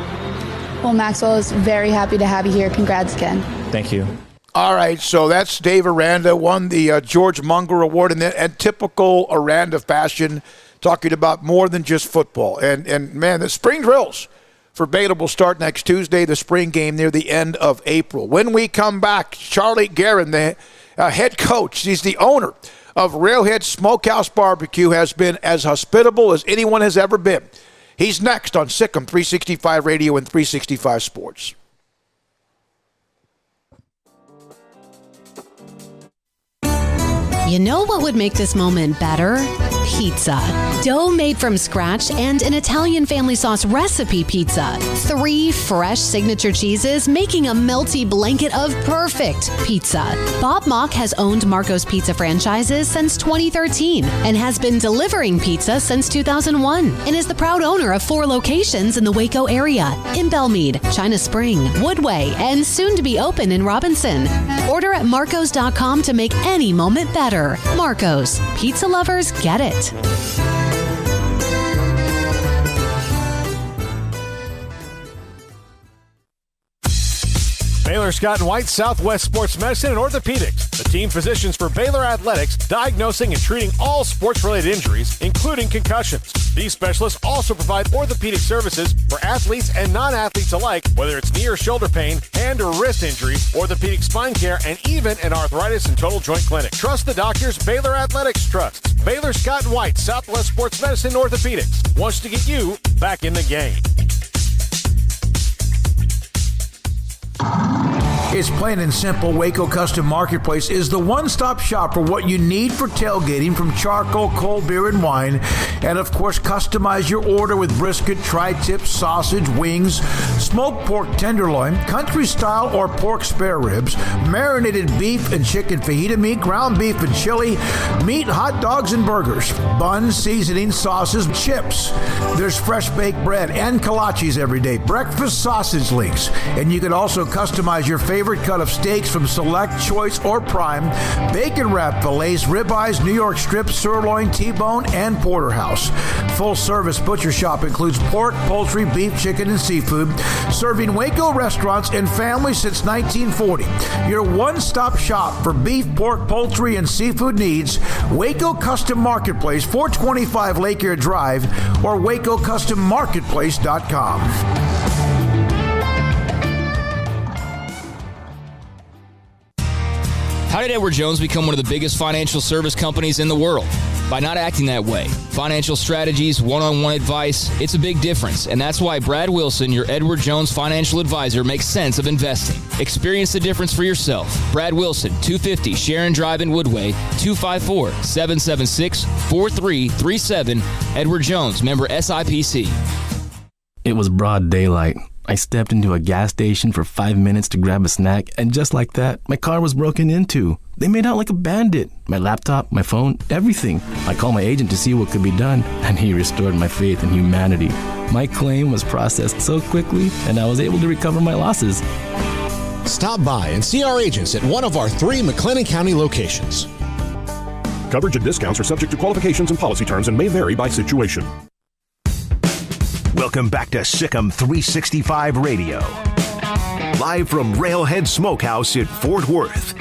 Well, Maxwell is very happy to have you here. Congrats again. Thank you. All right, so that's Dave Aranda, won the George Munger Award, and typical Aranda fashion, talking about more than just football. And man, the spring drills for Baylor will start next Tuesday, the spring game near the end of April. When we come back, Charlie Guerin, the head coach, he's the owner of Railhead Smokehouse Barbecue, has been as hospitable as anyone has ever been. He's next on Sikkim 365 Radio and 365 Sports. You know what would make this moment better? Pizza. Dough made from scratch and an Italian family sauce recipe pizza. 3 fresh signature cheeses making a melty blanket of perfect pizza. Bob Mock has owned Marco's Pizza franchises since 2013 and has been delivering pizza since 2001 and is the proud owner of 4 locations in the Waco area, in Belmead, China Spring, Woodway, and soon to be open in Robinson. Order at marcos.com to make any moment better. Marco's. Pizza lovers get it. Baylor Scott & White, Southwest Sports Medicine and Orthopedics, the team physicians for Baylor Athletics, diagnosing and treating all sports-related injuries, including concussions. These specialists also provide orthopedic services for athletes and non-athletes alike, whether it's knee or shoulder pain, hand or wrist injury, orthopedic spine care, and even an arthritis and total joint clinic. Trust the doctors Baylor Athletics trusts. Baylor Scott & White, Southwest Sports Medicine and Orthopedics wants to get you back in the game. It's plain and simple. Waco Custom Marketplace is the one-stop shop for what you need for tailgating, from charcoal, cold beer, and wine. And, of course, customize your order with brisket, tri-tip, sausage, wings, smoked pork tenderloin, country-style or pork spare ribs, marinated beef and chicken fajita meat, ground beef and chili, meat, hot dogs, and burgers, buns, seasoning, sauces, chips. There's fresh baked bread and kolaches every day, breakfast sausage links. And you can also customize your favorite favorite cut of steaks from Select, Choice, or Prime, bacon wrap fillets, ribeyes, New York strips, sirloin, T-bone, and porterhouse. Full-service butcher shop includes pork, poultry, beef, chicken, and seafood, serving Waco restaurants and families since 1940. Your one-stop shop for beef, pork, poultry, and seafood needs, Waco Custom Marketplace, 425 Lake Air Drive, or WacoCustomMarketplace.com. How did Edward Jones become one of the biggest financial service companies in the world? By not acting that way. Financial strategies, one-on-one advice, it's a big difference. And that's why Brad Wilson, your Edward Jones financial advisor, makes sense of investing. Experience the difference for yourself. Brad Wilson, 250 Sharon Drive in Woodway, 254-776-4337. Edward Jones, member SIPC. It was broad daylight. I stepped into a gas station for 5 minutes to grab a snack, and just like that, my car was broken into. They made out like a bandit. My laptop, my phone, everything. I called my agent to see what could be done, and he restored my faith in humanity. My claim was processed so quickly, and I was able to recover my losses. Stop by and see our agents at one of our 3 McLennan County locations. Coverage and discounts are subject to qualifications and policy terms and may vary by situation. Welcome back to Sikkim 365 Radio. Live from Railhead Smokehouse in Fort Worth.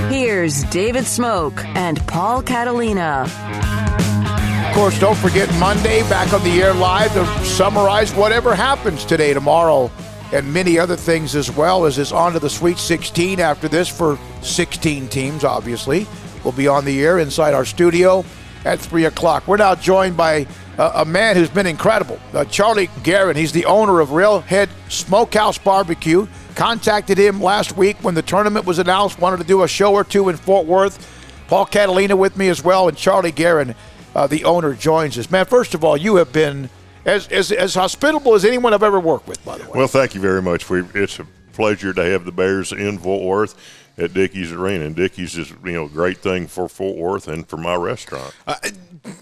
Here's David Smoak and Paul Catalina. Of course, don't forget Monday, back on the air live to summarize whatever happens today, tomorrow, and many other things as well, as it's on to the Sweet 16 after this for 16 teams, obviously. We'll be on the air inside our studio at 3 o'clock. We're now joined by a man who's been incredible, Charlie Guerin. He's the owner of Railhead Smokehouse Barbecue. Contacted him last week when the tournament was announced, wanted to do a show or two in Fort Worth. Paul Catalina with me as well, and Charlie Guerin, the owner, joins us. Man, first of all, you have been as hospitable as anyone I've ever worked with, by the way. Well, thank you very much. It's a pleasure to have the Bears in Fort Worth at Dickey's Arena, and Dickey's is a great thing for Fort Worth and for my restaurant.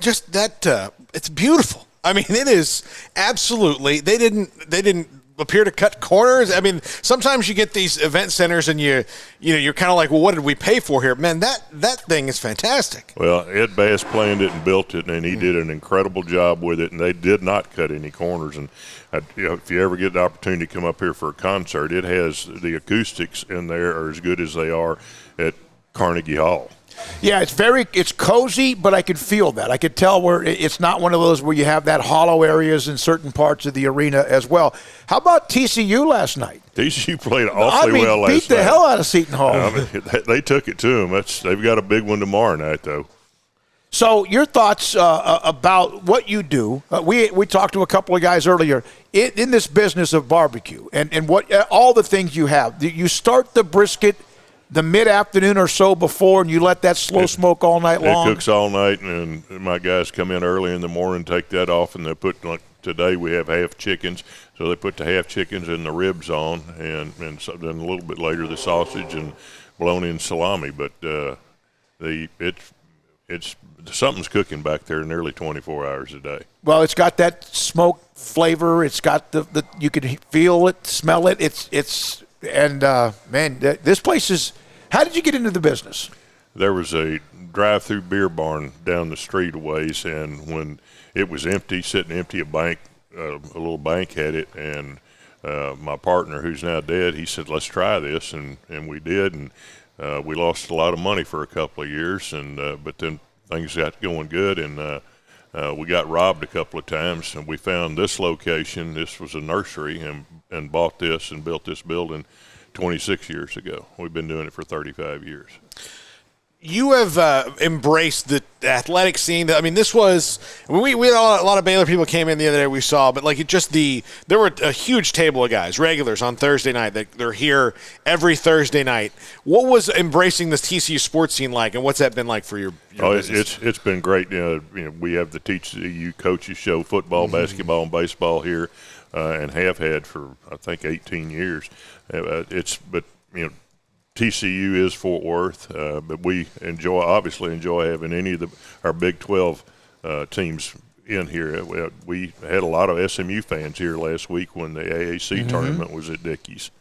Just that it's beautiful. I mean, it is absolutely. They didn't appear to cut corners. I mean, sometimes you get these event centers and you're kind of like, well, what did we pay for here? Man, that thing is fantastic. Well, Ed Bass planned it and built it, and he did an incredible job with it, and they did not cut any corners. And if you ever get the opportunity to come up here for a concert, it has the acoustics in there are as good as they are at Carnegie Hall. Yeah, it's cozy, but I could feel that. I could tell where it's not one of those where you have that hollow areas in certain parts of the arena as well. How about TCU last night? TCU played awfully well last night. Beat the hell out of Seton Hall. They took it to them. They've got a big one tomorrow night, though. So your thoughts about what you do? We talked to a couple of guys earlier in this business of barbecue and what all the things you have. You start the brisket the mid-afternoon or so before, and you let that slow smoke all night long? It cooks all night, and my guys come in early in the morning, take that off, and they put, like today we have half chickens, so they put the half chickens and the ribs on, and so then a little bit later the sausage and bologna and salami. But it's something's cooking back there nearly 24 hours a day. Well, it's got that smoke flavor. It's got the you can feel it, smell it. Man, this place is. How did you get into the business? There was a drive-through beer barn down the street a ways, and when it was empty, sitting empty, a little bank had it, and my partner, who's now dead, he said, "Let's try this," and we did, and we lost a lot of money for a couple of years, and but then things got going good, and we got robbed a couple of times, and we found this location. This was a nursery, and bought this and built this building 26 years ago. We've been doing it for 35 years. You have embraced the athletic scene. I mean, this was we had a lot of Baylor people came in the other day. We saw, but there were a huge table of guys, regulars on Thursday night. They're here every Thursday night. What was embracing this TCU sports scene like, and what's that been like for your business? It's been great. We have the TCU coaches show football, basketball, and baseball here, and have had for I think 18 years. TCU is Fort Worth, but we obviously enjoy having any of our Big 12 teams in here. We had a lot of SMU fans here last week when the AAC tournament was at Dickey's.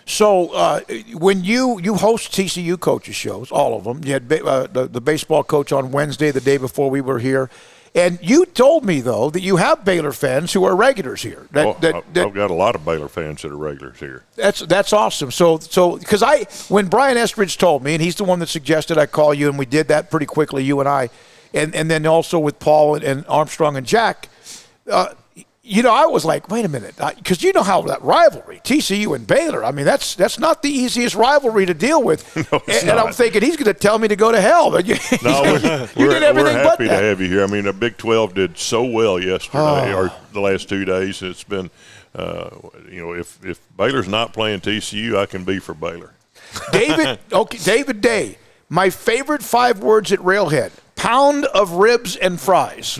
So when you host TCU coaches shows, all of them, you had the baseball coach on Wednesday, the day before we were here, and you told me, though, that you have Baylor fans who are regulars here. I've got a lot of Baylor fans that are regulars here. That's awesome. So because when Brian Estridge told me, and he's the one that suggested I call you, and we did that pretty quickly, you and I, and then also with Paul and Armstrong and Jack, I was like, wait a minute, because you know how that rivalry, TCU and Baylor, I mean, that's not the easiest rivalry to deal with. No, and I'm thinking he's going to tell me to go to hell. But we're happy to have you here. I mean, the Big 12 did so well yesterday, or the last 2 days. It's been, if Baylor's not playing TCU, I can be for Baylor. David Day, my favorite 5 words at Railhead. Pound of ribs and fries.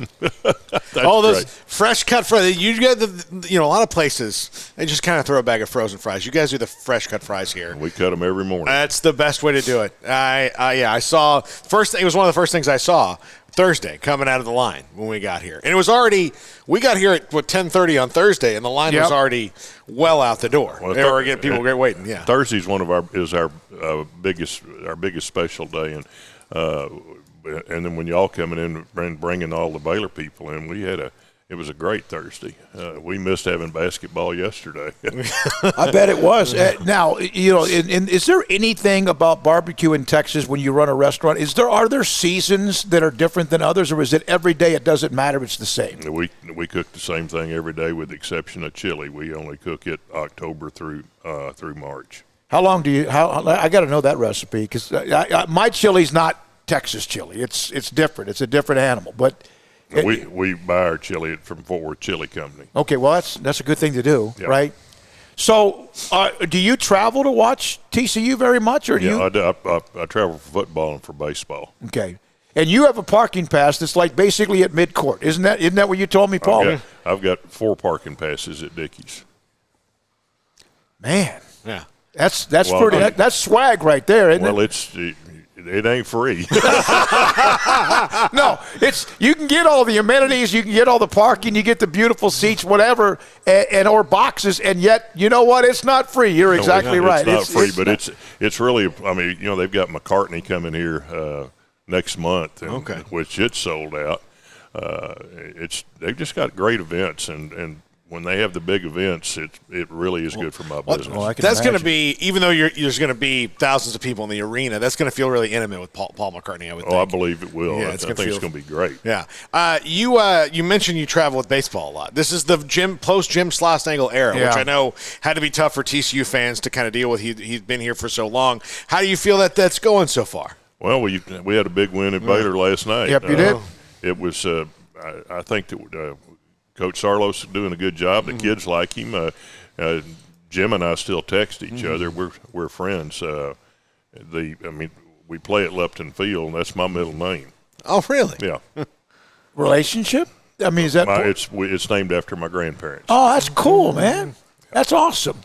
All those great. fresh cut fries. You get a lot of places they just kind of throw a bag of frozen fries. You guys do the fresh cut fries here. We cut them every morning. That's the best way to do it. I saw first. It was one of the first things I saw Thursday coming out of the line when we got here, and it was already. We got here at 10:30 on Thursday, and the line was already well out the door. Well, they were getting people waiting. Yeah, Thursday's our biggest special day, and then when y'all coming in and bringing all the Baylor people in, it was a great Thursday. We missed having basketball yesterday. I bet it was. Now, is there anything about barbecue in Texas when you run a restaurant? Are there seasons that are different than others, or is it every day it doesn't matter, it's the same? We cook the same thing every day with the exception of chili. We only cook it October through March. How long do you? I got to know that recipe because my chili's not Texas chili. It's different. It's a different animal. But we buy our chili from Fort Worth Chili Company. Okay, well that's a good thing to do, yep. Right? So, do you travel to watch TCU very much, or do you? I do. I travel for football and for baseball. Okay, and you have a parking pass that's like basically at midcourt, isn't that what you told me, Paul? I've got 4 parking passes at Dickey's. Man, yeah, that's pretty. That's swag right there, isn't it? Well, it ain't free. No, you can get all the amenities, you can get all the parking, you get the beautiful seats, whatever, or boxes, and yet you know what? It's not free. You're exactly right. It's not free, but it's really. I mean, they've got McCartney coming here next month, which it's sold out. They've just got great events and. When they have the big events, it really is good for my business. Well, that's going to be, even though there's going to be thousands of people in the arena, that's going to feel really intimate with Paul McCartney, I would think. I believe it will. Yeah, I think it's going to be great. Yeah. You mentioned you travel with baseball a lot. This is the post-Jim Schlossnagle era, which I know had to be tough for TCU fans to kind of deal with. He's been here for so long. How do you feel that's going so far? Well, we had a big win at Baylor last night. Yep, you did. It was, I think that Coach Sarlos is doing a good job. The kids like him. Jim and I still text each other. We're friends. We play at Lupton Field, and that's my middle name. Oh, really? Yeah. Relationship? I mean, is that? It's named after my grandparents. Oh, that's cool, man. That's awesome.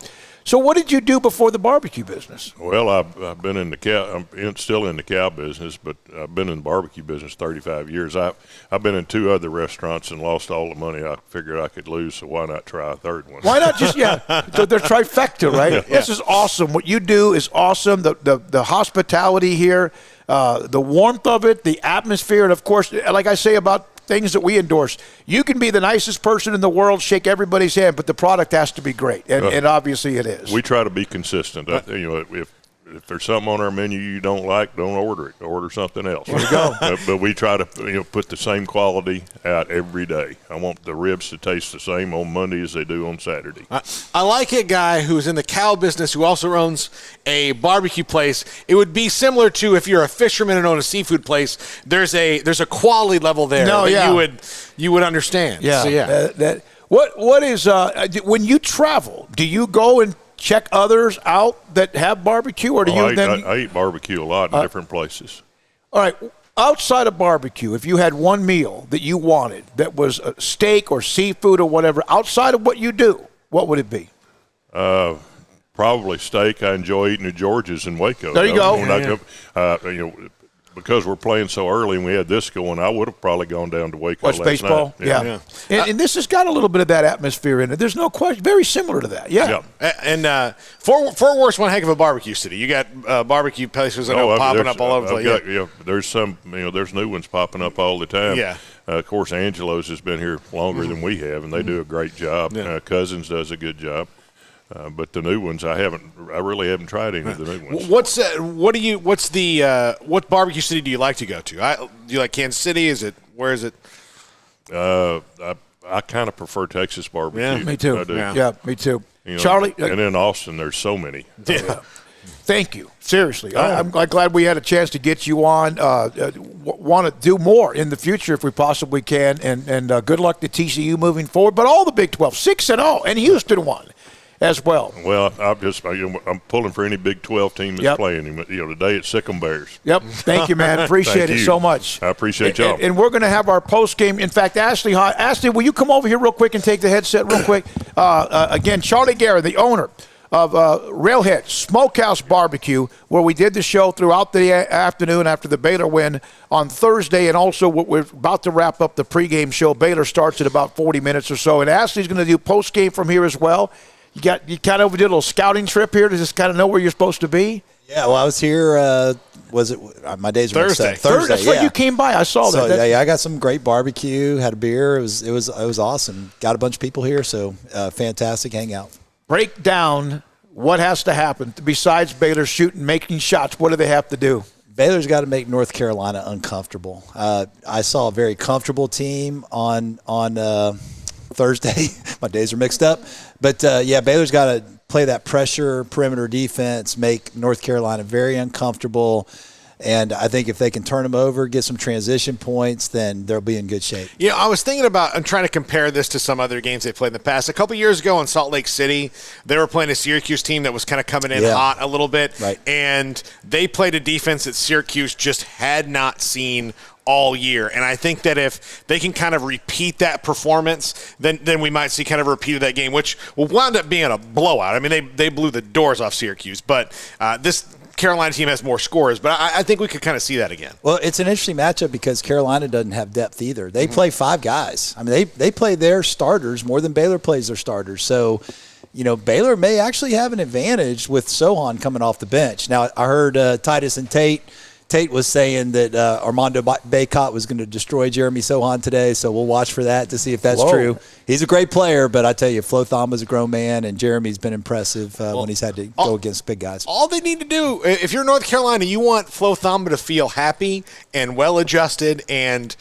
So, what did you do before the barbecue business? Well, I've been in I'm still in the cow business, but I've been in the barbecue business 35 years. I've been in 2 other restaurants and lost all the money I figured I could lose. So why not try a third one? Why not just they're trifecta, right? Yeah. This is awesome. What you do is awesome. The hospitality here, the warmth of it, the atmosphere, and of course, like I say about things that we endorse. You can be the nicest person in the world, shake everybody's hand, but the product has to be great, and obviously it is. We try to be consistent. If there's something on our menu you don't like, don't order it. Order something else. There you go. But we try to put the same quality out every day. I want the ribs to taste the same on Monday as they do on Saturday. I like a guy who's in the cow business who also owns a barbecue place. It would be similar to if you're a fisherman and own a seafood place. There's a quality level there you would understand. Yeah. So, yeah. What is when you travel? Do you go and check others out that have barbecue, or do you I eat barbecue a lot in different places. All right. Outside of barbecue, if you had one meal that you wanted that was a steak or seafood or whatever, outside of what you do, what would it be? Probably steak. I enjoy eating at George's in Waco. There you go. When I go because we're playing so early and we had this going, I would have probably gone down to Waco Watch last baseball? night. Yeah. And this has got a little bit of that atmosphere in it. There's no question. Very similar to that. Yeah. And Fort Worth's one heck of a barbecue city. You got barbecue places that are popping up all over the place. There's some, there's new ones popping up all the time. Yeah. Of course, Angelo's has been here longer than we have, and they do a great job. Cousins does a good job. But the new ones, I really haven't tried any of the new ones. What barbecue city do you like to go to? Do you like Kansas City? Where is it? I kind of prefer Texas barbecue. Yeah, me too. I do. Yeah, me too. Charlie? And in Austin, there's so many. Yeah. Thank you. Seriously. I'm glad we had a chance to get you on. Want to do more in the future if we possibly can. And good luck to TCU moving forward. But all the Big 12, 6-0, and Houston won as well. Well, I'm pulling for any Big 12 team that's playing. Today it's Sick'em Bears. Yep. Thank you, man. Appreciate it so much. I appreciate y'all. And we're going to have our post game. In fact, Ashley, will you come over here real quick and take the headset real quick? Again, Charlie Guerra, the owner of Railhead Smokehouse Barbecue, where we did the show throughout the afternoon after the Baylor win on Thursday, and also we're about to wrap up the pregame show. Baylor starts in about 40 minutes or so, and Ashley's going to do post game from here as well. You kind of did a little scouting trip here to just kind of know where you're supposed to be? Yeah, well, I was here, my days were Thursday. Thursday, That's right, you came by. I saw that. Yeah, I got some great barbecue, had a beer. It was awesome. Got a bunch of people here, so fantastic hangout. Break down what has to happen besides Baylor shooting, making shots. What do they have to do? Baylor's got to make North Carolina uncomfortable. I saw a very comfortable team on Thursday. My days are mixed up. But, Baylor's got to play that pressure perimeter defense, make North Carolina very uncomfortable. And I think if they can turn them over, get some transition points, then they'll be in good shape. I was thinking about, I'm trying to compare this to some other games they played in the past. A couple years ago in Salt Lake City, they were playing a Syracuse team that was kind of coming in hot a little bit. Right. And they played a defense that Syracuse just had not seen all year. And I think that if they can kind of repeat that performance, then we might see kind of a repeat of that game, which will wind up being a blowout. I mean, they blew the doors off Syracuse, but this Carolina team has more scores, but I think we could kind of see that again. Well, it's an interesting matchup because Carolina doesn't have depth either. They play five guys. I mean, they play their starters more than Baylor plays their starters. So, Baylor may actually have an advantage with Sohan coming off the bench. Now, I heard Titus and Tate was saying that Armando Bacot was going to destroy Jeremy Sohan today, so we'll watch for that to see if that's true. He's a great player, but I tell you, Flo Thama's a grown man, and Jeremy's been impressive when he's had to go against big guys. All they need to do, if you're North Carolina, you want Flo Thama to feel happy and well-adjusted and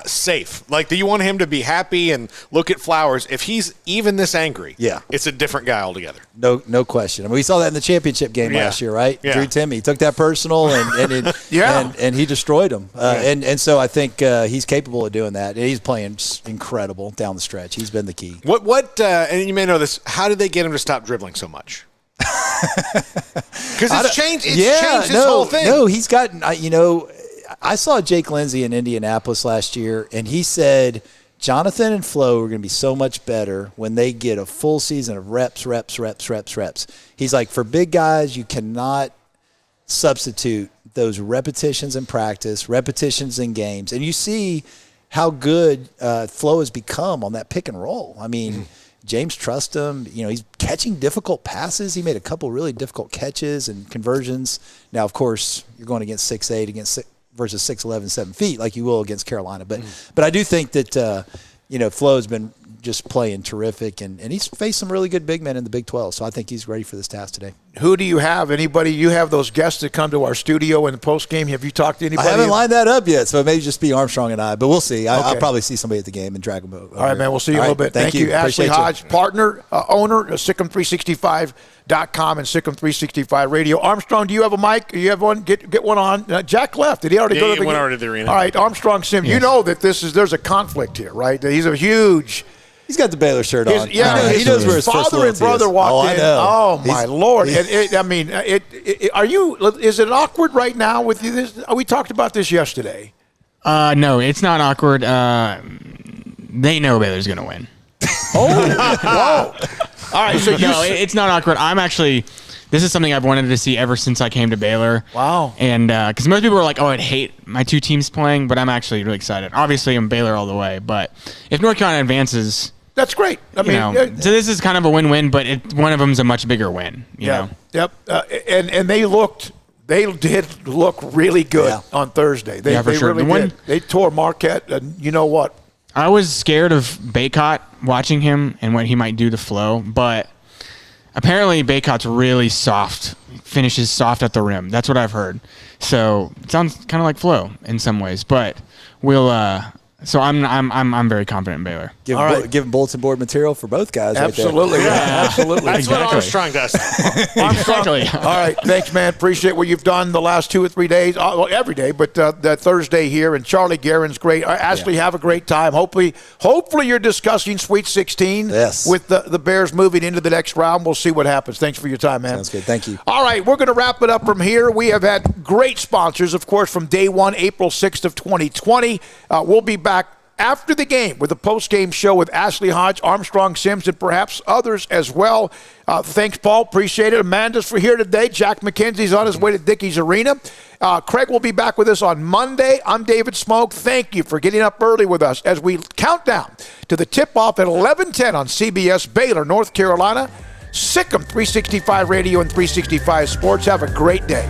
safe. Like, you want him to be happy and look at Flowers. If he's even this angry, it's a different guy altogether. No question. I mean, we saw that in the championship game last year, right? Yeah. Drew Timme took that personal, and he destroyed him. And so I think he's capable of doing that. And he's playing incredible down the stretch. He's been the key. What? And you may know this. How did they get him to stop dribbling so much? Because it's changed. Changed his whole thing. No, he's gotten. I saw Jake Lindsey in Indianapolis last year, and he said Jonathan and Flo are going to be so much better when they get a full season of reps. He's like, for big guys, you cannot substitute those repetitions in practice, repetitions in games. And you see how good Flo has become on that pick and roll. I mean, James trusts him. He's catching difficult passes. He made a couple really difficult catches and conversions. Now, of course, you're going against 6'8" versus 6'11", 7 feet like you will against Carolina. But I do think that Flo's been just playing terrific, and he's faced some really good big men in the Big 12. So I think he's ready for this task today. Who do you have? Anybody? You have those guests that come to our studio in the post game. Have you talked to anybody? I haven't lined that up yet, so it may just be Armstrong and I, but we'll see. I'll probably see somebody at the game and drag them over. All right, man. We'll see you a little bit. Thank you. Ashley Hodge, partner, owner of Sikkim365.com and Sikkim365 Radio. Armstrong, do you have a mic? You have one? Get one on. Jack left. Did he already go to the game? He went already to the arena. All right, Armstrong Sim, you know that there's a conflict here, right? He's a huge. He's got the Baylor shirt on. He knows where his father and brother walked in. Oh, my Lord. Are you? Is it awkward right now with you? We talked about this yesterday. No, it's not awkward. They know Baylor's going to win. Oh, whoa. All right. So no, it's not awkward. I'm actually this is something I've wanted to see ever since I came to Baylor. Wow. And because most people are like, oh, I'd hate my two teams playing, but I'm actually really excited. Obviously, I'm Baylor all the way, but if North Carolina advances, that's great. I mean, so this is kind of a win-win, but one of them's a much bigger win. You know? Yep. And they did look really good on Thursday. They for sure. really did. They tore Marquette, and you know what? I was scared of Baycott watching him and what he might do to Flo, but apparently Baycott's really soft, finishes soft at the rim. That's what I've heard. So it sounds kind of like Flo in some ways, but we'll. So I'm very confident in Baylor. Give him bulletin board material for both guys. Absolutely, right there. Absolutely. That's what Armstrong does. Exactly. All right, thanks, man. Appreciate what you've done the last 2 or 3 days. Well, every day, but that Thursday here. And Charlie Guerin's great. Ashley, have a great time. Hopefully you're discussing Sweet 16 with the Bears moving into the next round. We'll see what happens. Thanks for your time, man. Sounds good. Thank you. All right, we're going to wrap it up from here. We have had great sponsors, of course, from day one, April 6th of 2020. We'll be back after the game with a post-game show with Ashley Hodge, Armstrong Sims, and perhaps others as well. Thanks, Paul. Appreciate it. Amanda's for here today. Jack McKenzie's on his way to Dickey's Arena. Craig will be back with us on Monday. I'm David Smoak. Thank you for getting up early with us as we count down to the tip-off at 11:10 on CBS, Baylor, North Carolina. Sikkim 365 Radio and 365 Sports. Have a great day.